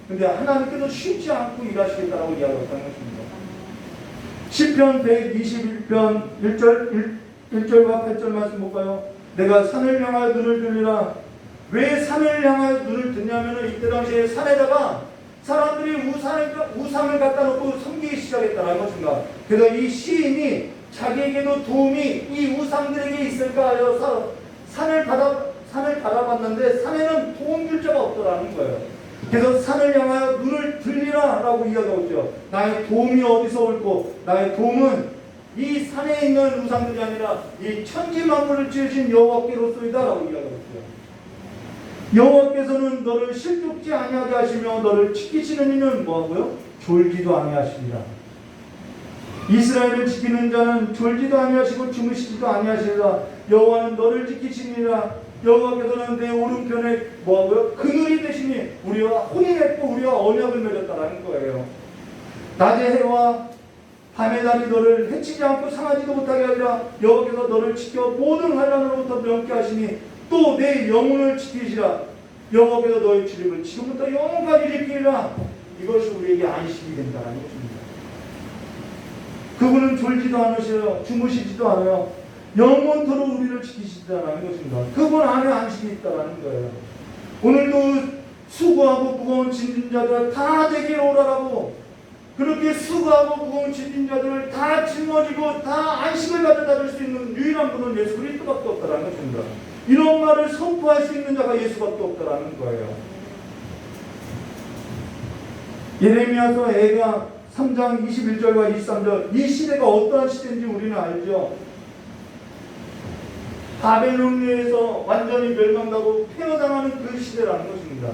근데 하나님께서 쉬지 않고 일하시겠다라고 이야기하는 것입니다. 시편 121편 1절과 8절 말씀 볼까요? 내가 산을 향하여 눈을 들리라. 왜 산을 향하여 눈을 듣냐면 이때 당시에 산에다가 사람들이 우상을 갖다 놓고 섬기기 시작했다는 것입니다. 그래서 이 시인이 자기에게도 도움이 이 우상들에게 있을까 하여 산을 바라봤는데 산에는 도움 줄 자가 없더라는 거예요. 그래서 산을 향하여 눈을 들리라 라고 이야기하고 있죠. 나의 도움이 어디서 올고 나의 도움은 이 산에 있는 우상들이 아니라 이 천지 만물을 지으신 여호와께로소이다 라고 이야기하고 있죠. 여호와께서는 너를 실족지 아니하게 하시며 너를 지키시는 이는 뭐하고요? 졸지도 아니하시리라. 이스라엘을 지키는 자는 졸지도 아니하시고 주무시지도 아니하시리라. 여호와는 너를 지키시니라. 여호와께서는 내 오른편에 뭐하고요? 그늘이 되시니 우리와 혼이 맺고 우리와 언약을 맺었다라는 거예요. 낮의 해와 밤의 달이 너를 해치지 않고 상하지도 못하게 하리라. 여호와께서 너를 지켜 모든 환난으로부터 명케 하시니 또 내 영혼을 지키시라. 여호와께서 너의 출입을 지금부터 영원까지 지키리라. 이것이 우리에게 안식이 된다는 것입니다. 그분은 졸지도 않으셔요. 주무시지도 않아요. 영원토록 우리를 지키시다는 것입니다. 그분 안에 안식이 있다는 거예요. 오늘도 수고하고 무거운 짐진 자들 다 내게 오라라고 그렇게 수고하고 무거운 짐진 자들을 다 짊어지고 다 안식을 가져다 줄 수 있는 유일한 분은 예수 그리스도밖에 없다라는 것입니다. 이런 말을 선포할 수 있는 자가 예수밖에 없다라는 거예요. 예레미야서 애가 3장 21절과 23절, 이 시대가 어떠한 시대인지 우리는 알죠. 바벨론에서 완전히 멸망하고 폐허당하는 그 시대라는 것입니다.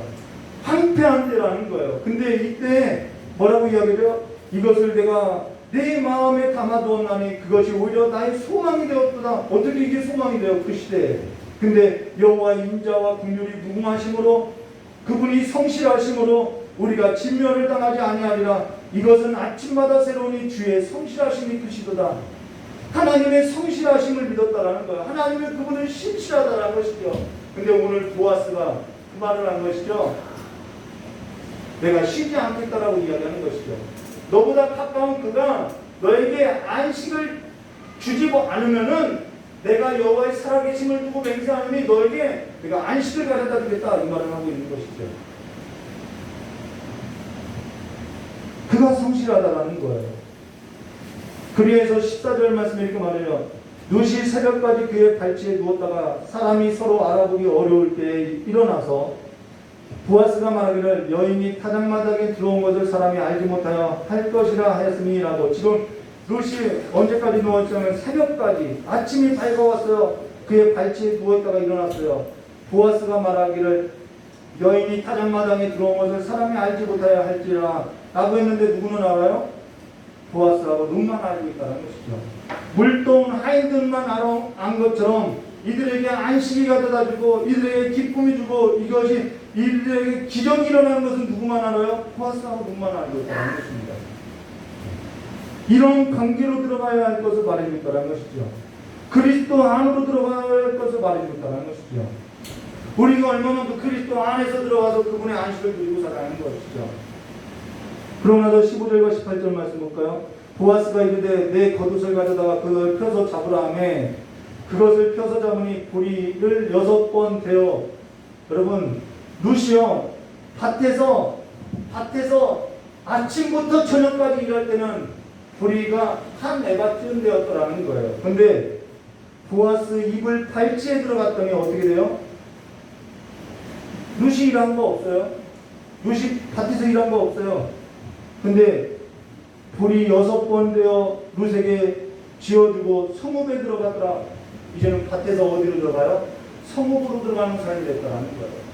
황폐한 때라는 거예요. 근데 이때 뭐라고 이야기해요? 이것을 내가 내 마음에 담아두었나니 그것이 오히려 나의 소망이 되었구나. 어떻게 이게 소망이 돼요? 그 시대에. 근데 여호와의 인자와 긍휼이 무궁하심으로, 그분이 성실하심으로 우리가 진멸을 당하지 아니하리라. 이것은 아침마다 새로우니 주의 성실하심이 크시도다. 하나님의 성실하심을 믿었다라는 거예요. 하나님의 그분은 신실하다라는 것이죠. 근데 오늘 보아스가 그 말을 한 것이죠. 내가 쉬지 않겠다라고 이야기하는 것이죠. 너보다 가까운 그가 너에게 안식을 주지 않으면은 내가 여호와의 살아계심을 두고 맹세하노니 너에게 내가 안식을 가져다 주겠다, 이 말을 하고 있는 것이죠. 그가 성실하다라는 거예요. 그리에서 14절 말씀에 이렇게 말해요. 누시 새벽까지 그의 발치에 누웠다가 사람이 서로 알아보기 어려울 때에 일어나서 보아스가 말하기를 여인이 타작마당에 들어온 것을 사람이 알지 못하여 할 것이라 하였음이라고. 지금 루시 언제까지 누웠냐면 새벽까지, 아침이 밝아왔어요. 그의 발치에 누웠다가 일어났어요. 보아스가 말하기를 여인이 타작마당에 들어온 것을 사람이 알지 못하여 할지라 라고 했는데 누구는 알아요? 보아스라고 눈만 알고 있다는 것이죠. 물동 하인들만 안 것처럼 이들에게 안식이 가져다 주고 이들에게 기쁨이 주고 이것이 이들에게 기적이 일어나는 것은 누구만 알아요? 보아스하고 눈만 알고 있다는 것입니다. 이런 관계로 들어가야 할 것을 말해줬다는 것이죠. 그리스도 안으로 들어가야 할 것을 말해줬다는 것이죠. 우리가 얼마만큼 그리스도 안에서 들어가서 그분의 안식을 누리고 살아가는 것이죠. 그러고 나서 15절과 18절 말씀 볼까요? 보아스가 이르되 내 겉옷을 가져다가 그걸 펴서 잡으라 하며 그것을 펴서 잡으니 보리를 6번 대어. 여러분, 루시요, 밭에서 아침부터 저녁까지 일할 때는 보리가 한 에바 쯤 되었더라는 거예요. 근데 보아스 이불 발치에 들어갔더니 어떻게 돼요? 루시 일한 거 없어요. 루시 밭에서 일한 거 없어요. 근데 보리 6번 되어 룻에게 지어주고 성읍에 들어가더라. 이제는 밭에서 어디로 들어가요? 성읍으로 들어가는 사람이 됐다는 거예요.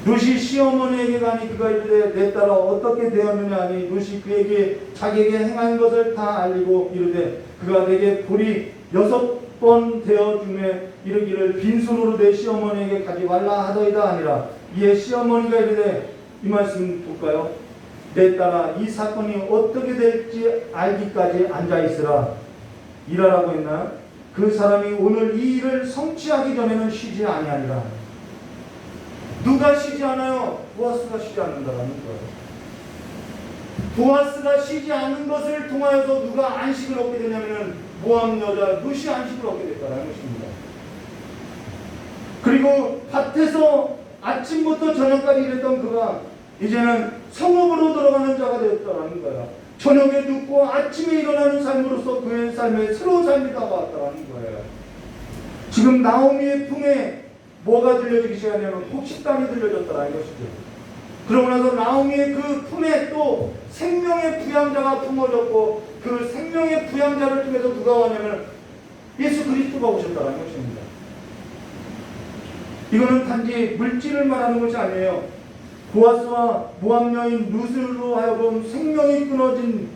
룻이 시어머니에게 가니 그가 이르되 내 딸아 어떻게 되었느냐 하니 룻이 그에게 자기에게 행한 것을 다 알리고 이르되 그가 내게 보리 6번 되어 주매 이르기를 빈손으로 내 시어머니에게 가지 말라 하더이다 아니라. 이에 시어머니가 이르되, 이 말씀 볼까요? 내 딸아 이 사건이 어떻게 될지 알기까지 앉아있으라. 일하라고 했나? 그 사람이 오늘 이 일을 성취하기 전에는 쉬지 아니하리라. 누가 쉬지 않아요? 보아스가 쉬지 않는다라는 거예요. 보아스가 쉬지 않는 것을 통하여서 누가 안식을 얻게 되냐면은 모함 여자 룻이 안식을 얻게 됐다는 것입니다. 그리고 밭에서 아침부터 저녁까지 일했던 그가 이제는 성읍으로 들어가는 자가 되었다는 거야. 저녁에 눕고 아침에 일어나는 삶으로서 그의 삶에 새로운 삶이 다가왔다는 거예요. 지금 나오미의 품에 뭐가 들려지기 시작하냐면 곡식단이 들려졌다는 것이죠. 그러고 나서 나오미의 그 품에 또 생명의 부양자가 품어졌고 그 생명의 부양자를 통해서 누가 왔냐면 예수 그리스도가 오셨다는 것입니다. 이거는 단지 물질을 말하는 것이 아니에요. 보아스와 모압 여인 룻으로 하여금 생명이 끊어진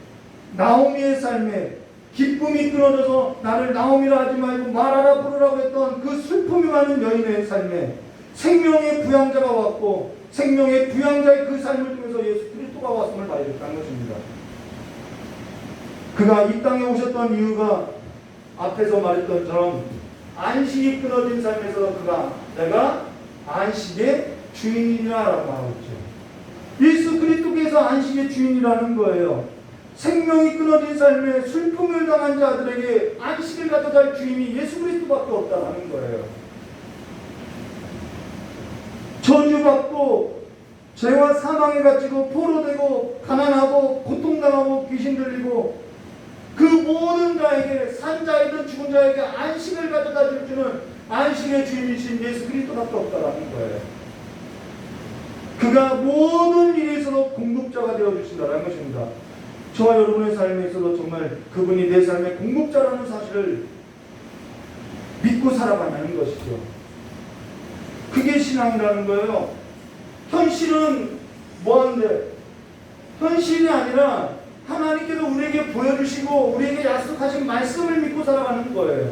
나오미의 삶에 기쁨이 끊어져서 나를 나오미라 하지 말고 말하라 부르라고 했던 그 슬픔이 많은 여인의 삶에 생명의 부양자가 왔고 생명의 부양자의 그 삶을 통해서 예수 그리스도가 왔음을 말해줬다는 것입니다. 그가 이 땅에 오셨던 이유가 앞에서 말했던 것처럼 안식이 끊어진 삶에서 그가 내가 안식의 주인이라고 하고 있죠. 예수 그리스도께서 안식의 주인이라는 거예요. 생명이 끊어진 삶에 슬픔을 당한 자들에게 안식을 가져다 줄 주인이 예수 그리스도밖에 없다는 거예요. 저주받고 죄와 사망에 갇히고 포로되고 가난하고 고통당하고 귀신 들리고 그 모든 자에게 산 자이든 죽은 자에게 안식을 가져다 줄 주는 안식의 주인이신 예수 그리스도밖에 없다라는 거예요. 그가 모든 일에 있어서 공급자가 되어주신다는 것입니다. 저와 여러분의 삶에 있어서 정말 그분이 내 삶의 공급자라는 사실을 믿고 살아가는 것이죠. 그게 신앙이라는 거예요. 현실은 뭐한데? 현실이 아니라 하나님께서 우리에게 보여주시고 우리에게 약속하신 말씀을 믿고 살아가는 거예요.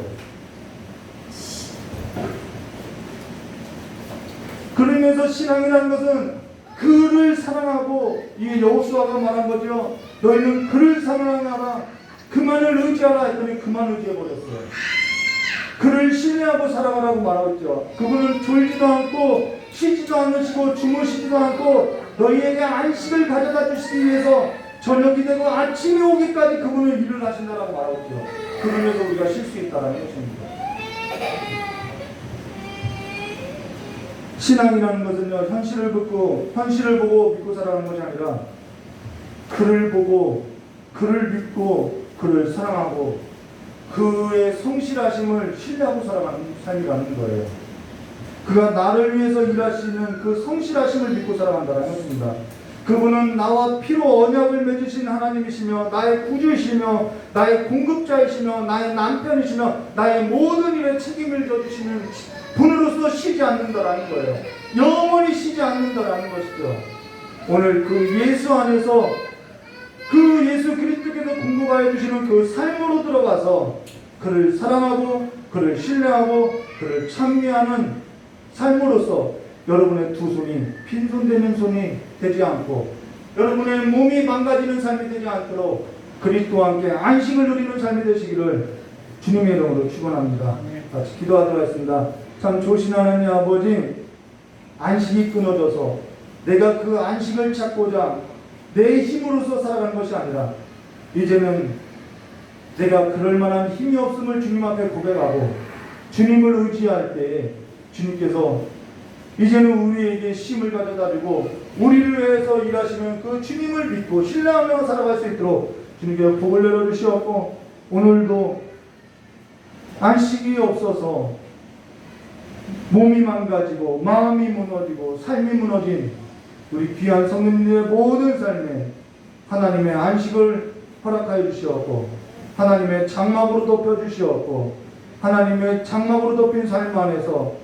그러면서 신앙이라는 것은 그를 사랑하고, 이게 여호수아가 말한 거죠. 너희는 그를 사랑하라, 그만을 의지하라 했더니 그만 의지해버렸어요. 그를 신뢰하고 살아가라고 말하죠. 그분은 졸지도 않고 쉬지도 않으시고 주무시지도 않고 너희에게 안식을 가져다 주시기 위해서 저녁이 되고 아침이 오기까지 그분은 일을 하신다라고 말하죠. 그러면서 우리가 쉴 수 있다는 것입니다. 신앙이라는 것은요, 현실을 보고 믿고 살아가는 것이 아니라 그를 보고 그를 믿고 그를 사랑하고 그의 성실하심을 신뢰하고 살아가는 삶이라는 거예요. 그가 나를 위해서 일하시는 그 성실하심을 믿고 살아간다는 것입니다. 그분은 나와 피로 언약을 맺으신 하나님이시며 나의 구주이시며 나의 공급자이시며 나의 남편이시며 나의 모든 일에 책임을 져주시는 분으로서 쉬지 않는다라는 거예요. 영원히 쉬지 않는다라는 것이죠. 오늘 그 예수 안에서 그 예수 그리스도께서 공급하여 주시는 그 삶으로 들어가서 그를 사랑하고 그를 신뢰하고 그를 찬미하는 삶으로서 여러분의 두 손이 빈손되는 손이 되지 않고 여러분의 몸이 망가지는 삶이 되지 않도록 그리스도와 함께 안식을 누리는 삶이 되시기를 주님의 이름으로 축원합니다. 같이 기도하도록 하겠습니다. 참 좋으신 하나님 아버지, 안식이 끊어져서 내가 그 안식을 찾고자 내 힘으로서 살아가는 것이 아니라 이제는 내가 그럴 만한 힘이 없음을 주님 앞에 고백하고 주님을 의지할 때에 주님께서 이제는 우리에게 힘을 가져다주고 우리를 위해서 일하시는 그 주님을 믿고 신뢰하며 살아갈 수 있도록 주님께서 복을 내려주시옵고, 오늘도 안식이 없어서 몸이 망가지고 마음이 무너지고 삶이 무너진 우리 귀한 성도님들의 모든 삶에 하나님의 안식을 허락하여 주시옵고 하나님의 장막으로 덮여주시옵고 하나님의 장막으로 덮인 삶 안에서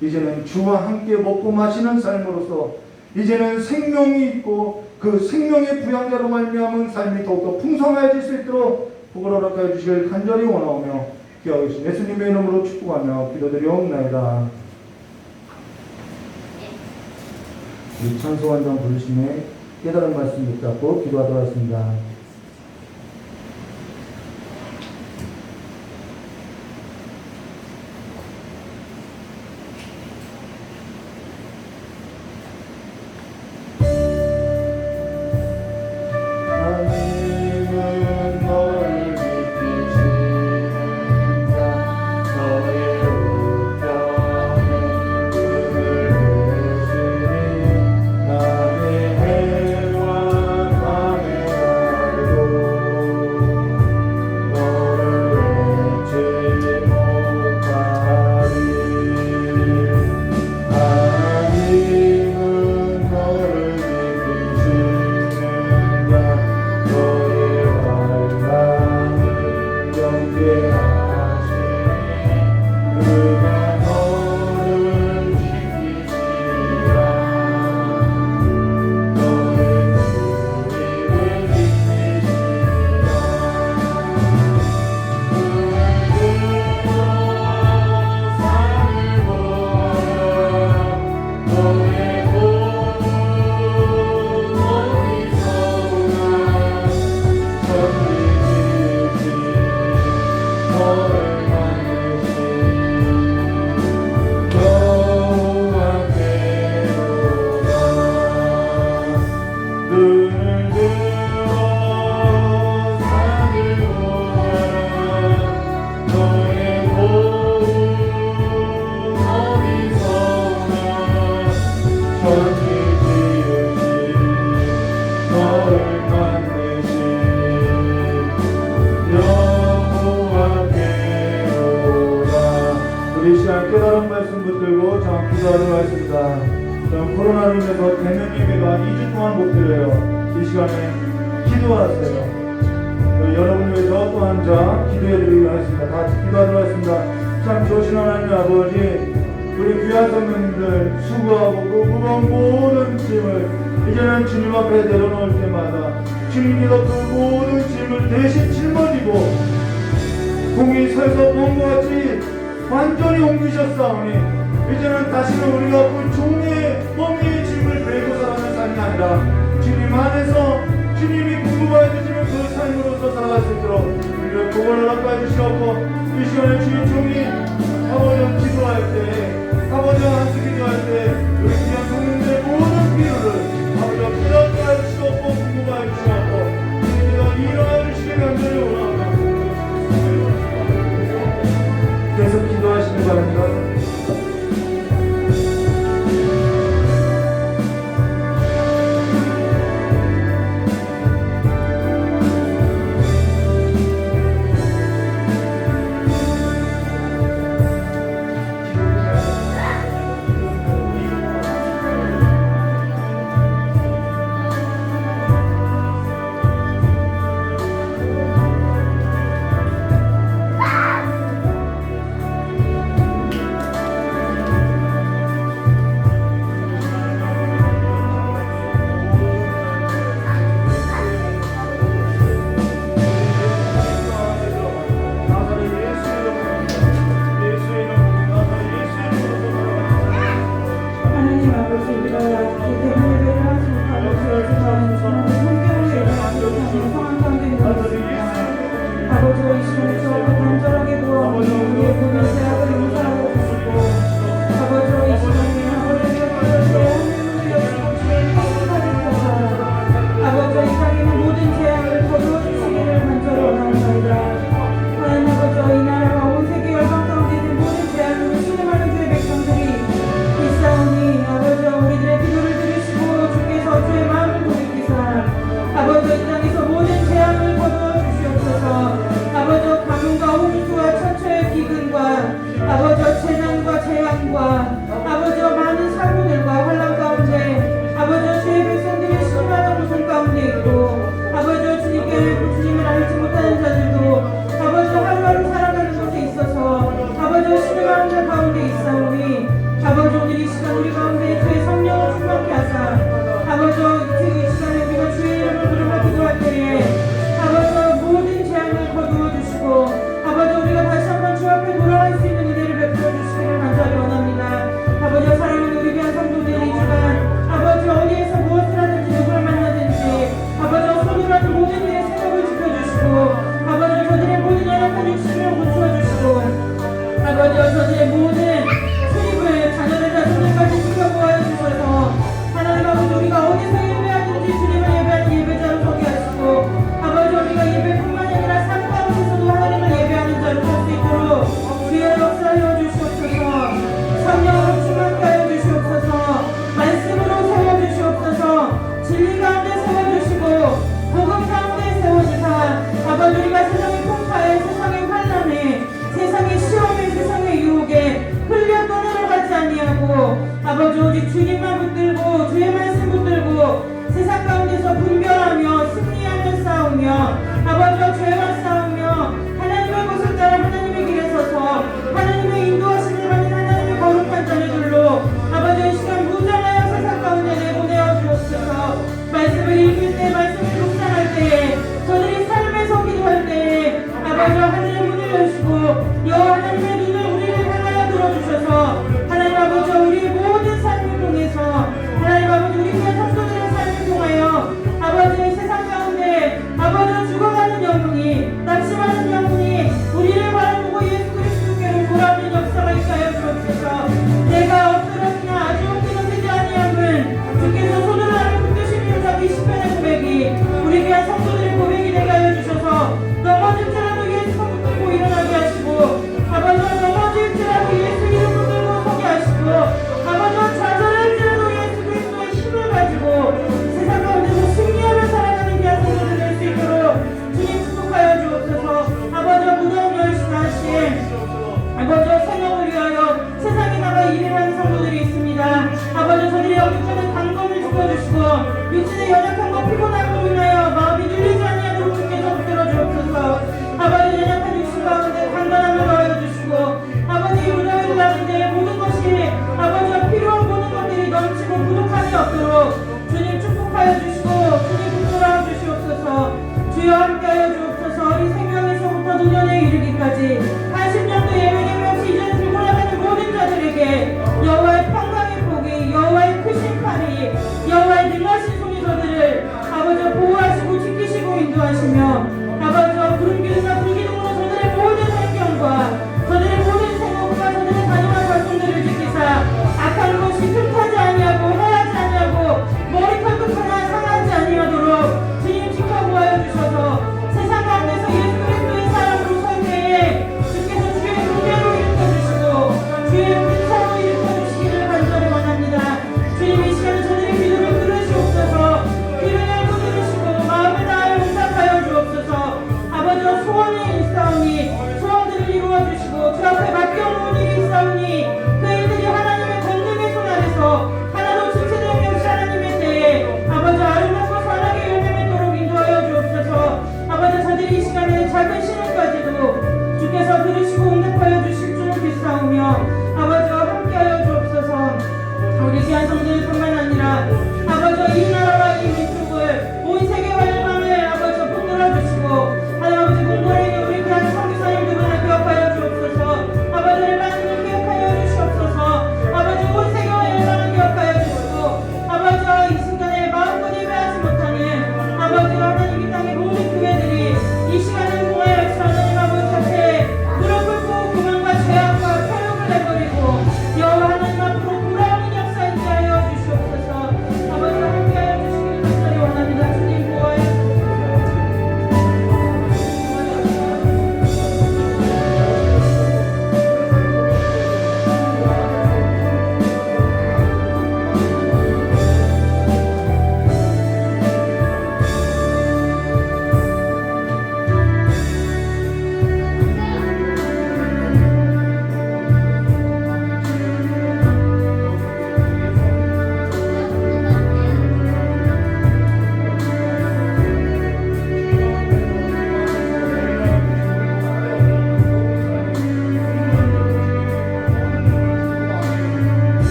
이제는 주와 함께 먹고 마시는 삶으로서 이제는 생명이 있고 그 생명의 부양자로 말미암은 삶이 더욱더 풍성해질 수 있도록 복을 허락하여 주시길 간절히 원하오며 기도하고 계신 예수님의 이름으로 축복하며 기도드리옵나이다. 우리 찬송한장 부르심에 깨달은 말씀 붙잡고 기도하도록 하겠습니다. 나의 해와 밤의 기도하도록 하겠습니다. 코로나로 인해서 대면 예배가 2주 동안 못 드려요. 이 시간에 기도하세요. 여러분을 위해서 또 앉아 기도해드리도록 하겠습니다. 다 같이 기도하도록 하겠습니다. 참 좋으신 하나님 아버지, 우리 귀한 성도님들 수고하고 그 무거운 모든 짐을 이제는 주님 앞에 내려놓을 때마다 주님께서 그 모든 짐을 대신 짊어지고 공이 서서 본것같이 완전히 옮기셨사오니 이제는 다시는 우리가 그 종의 어미의 짐을 메고 살아가는 삶이 아니라 주님 안에서 주님이 공급하여 주시는 그 삶으로서 살아갈 수 있도록 우리를 복을 허락하여 주시옵고, 이 시간에 주의 종이 아버지와 기도할 때, 아버지와 한수 기도할 때 우리 귀한 성도님들의 모든 필요를 아버지와 허락하여 주시옵고 공급하여 주시옵고 주님께서 일어나 주시길 간절히 원합니다. 계속 기도하시기 바랍니다. 아버지 오직 주님만 붙들고 주의 말씀 붙들고 세상 가운데서 분별하며 승리하며 싸우며 아버지와 죄와 싸우며 하나님의 것을 따라 하나님의 길에 서서 하나님의 인도하심을 받는 하나님의 거룩한 자녀들로 아버지의 시간 무장하여 세상 가운데 내보내어 주옵소서. 말씀을 읽을 때 말씀을 묵상할 때에 저들이 삶에서 기도할 때에 아버지와 하늘의 문을 여시고 여호와 하나님의 눈을 우리를 향하여 들어주셔서 하나님 아버지 우리 모든 삶을 통해서 하나님 아버지 우리 귀한 성도들의 삶을 통하여 아버지의 세상 가운데 아버지 죽어가는 영혼이 낙심하는 영혼이 우리를 바라보고 예수 그리스도께로 돌아오는 역사가 있게 하여 주옵소서. 내가 엎드렸으나 아주 엎드러지지 아니함은 주께서 손으로 나를 붙드시며 자기 시편에 일으켜주시고 육신의 연약함과 피곤함으로 인하여 마음이 눌리지 아니하도록 주께서 붙들어 주옵소서. 아버지 연약한 육신 가운데 강건함을 더하여 주시고 아버지 의료를 하는데 모든 것이 아버지와 필요한 모든 것들이 넘치고 부족함이 없도록 주님 축복하여 주시고 주님 붙들어 주시옵소서. 주여 함께하여 주옵소서. 이 생명에서부터 노년에 이르기까지 한심령도 예외됨이 없이 이제는 들고 나가는 모든 자들에게 여호와의 평강의 복이 여호와의 크신 팔이 여호와의 능하신 손이 저들을 아버지 보호하시고 지키시고 인도하시며 아버지 구름기둥과 불기둥으로 저들의 모든 생명과 저들의 모든 생업과 저들의 다녀간 활동들을 지키사 악한 것이 틈타지 아니하고 해하지 아니하고 머리털도 하나 상하지 아니하도록 주님 지켜보아여 주셔서 세상 가운데서 예수 그리스도의 사람으로 설 때에 주께서 주의 공개로 일으켜주시고 주의 군사로 일으켜주시기를 간절히 원합니다. 주님 이 시간에 저들의 기도를 들으시고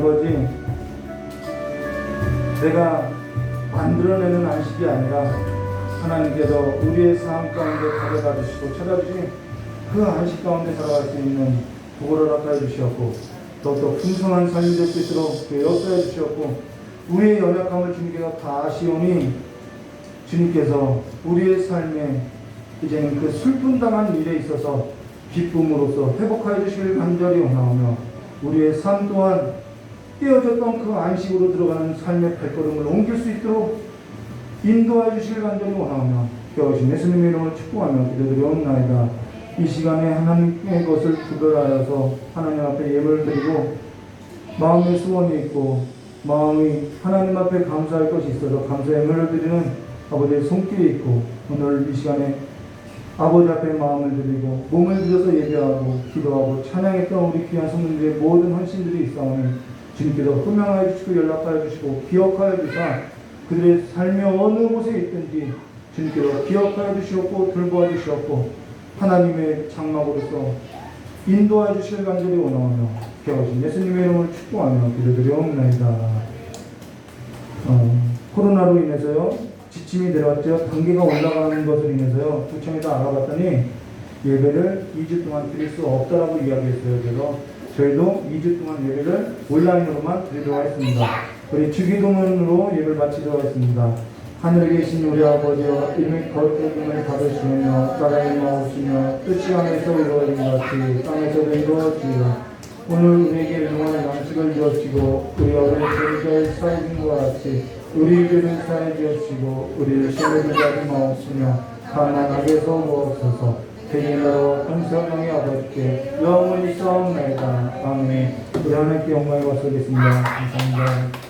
아버지, 내가 만들어내는 안식이 아니라 하나님께서 우리의 삶 가운데 가져다 주시고 찾아주신 그 안식 가운데 살아갈 수 있는 복을 허락하여 주시었고 더욱더 풍성한 삶이 될 수 있도록 역사해 주시었고 우리의 연약함을 주님께서 다 아시오니 주님께서 우리의 삶에 이제는 그 슬픔 당한 일에 있어서 기쁨으로써 회복하여 주시길 간절히 원하오며 우리의 삶 또한 깨어졌던 그 안식으로 들어가는 삶의 발걸음을 옮길 수 있도록 인도하여 주시길 간절히 원하오며 겨우신 예수님의 이름을 축복하며 기도드리옵나이다. 이 시간에 하나님의 것을 구별하여서 하나님 앞에 예배를 드리고 마음의 소원이 있고 마음이 하나님 앞에 감사할 것이 있어서 감사의 예물을 드리는 아버지의 손길이 있고 오늘 이 시간에 아버지 앞에 마음을 드리고 몸을 들여서 예배하고 기도하고 찬양했던 우리 귀한 성도들의 모든 헌신들이 있사오니 주님께서 흠양하여 주시고 연락하여 주시고 기억하여 주사 그들의 삶의 어느 곳에 있든지 주님께서 기억하여 주시옵고 돌보아 주시옵고 하나님의 장막으로서 인도하여 주시길 간절히 원하오며 기억하신 예수님의 이름을 축복하며 기도드리옵나이다. 코로나로 인해서요 지침이 내려왔죠. 단계가 올라가는 것을 인해서요 구청에서 알아봤더니 예배를 2주 동안 드릴 수 없다라고 이야기했어요. 그래서 저희도 2주 동안 예배를 온라인으로만 드리도록 하겠습니다. 우리 주기도문으로 예배를 마치도록 하겠습니다. 하늘에 계신 우리 아버지여 이름이 거룩함을 받으시며 나라의 마옵시며 뜻이 하늘에서 이루어진 것 같이 땅에서도 이루어지리라. 오늘 우리에게 일용할 양식을 주옵시고 우리 어린 죄를 사해준 것 같이 우리 죄를 사해 주옵시고 우리를 시험에 들게 하지 마옵시며 다만 악에서 구하옵소서. 대개인 나라와 권세왕의 아버지께 영원히 싸움나이다. 아멘. 우리 하나님께 영광이 왔으겠습니다. 감사합니다.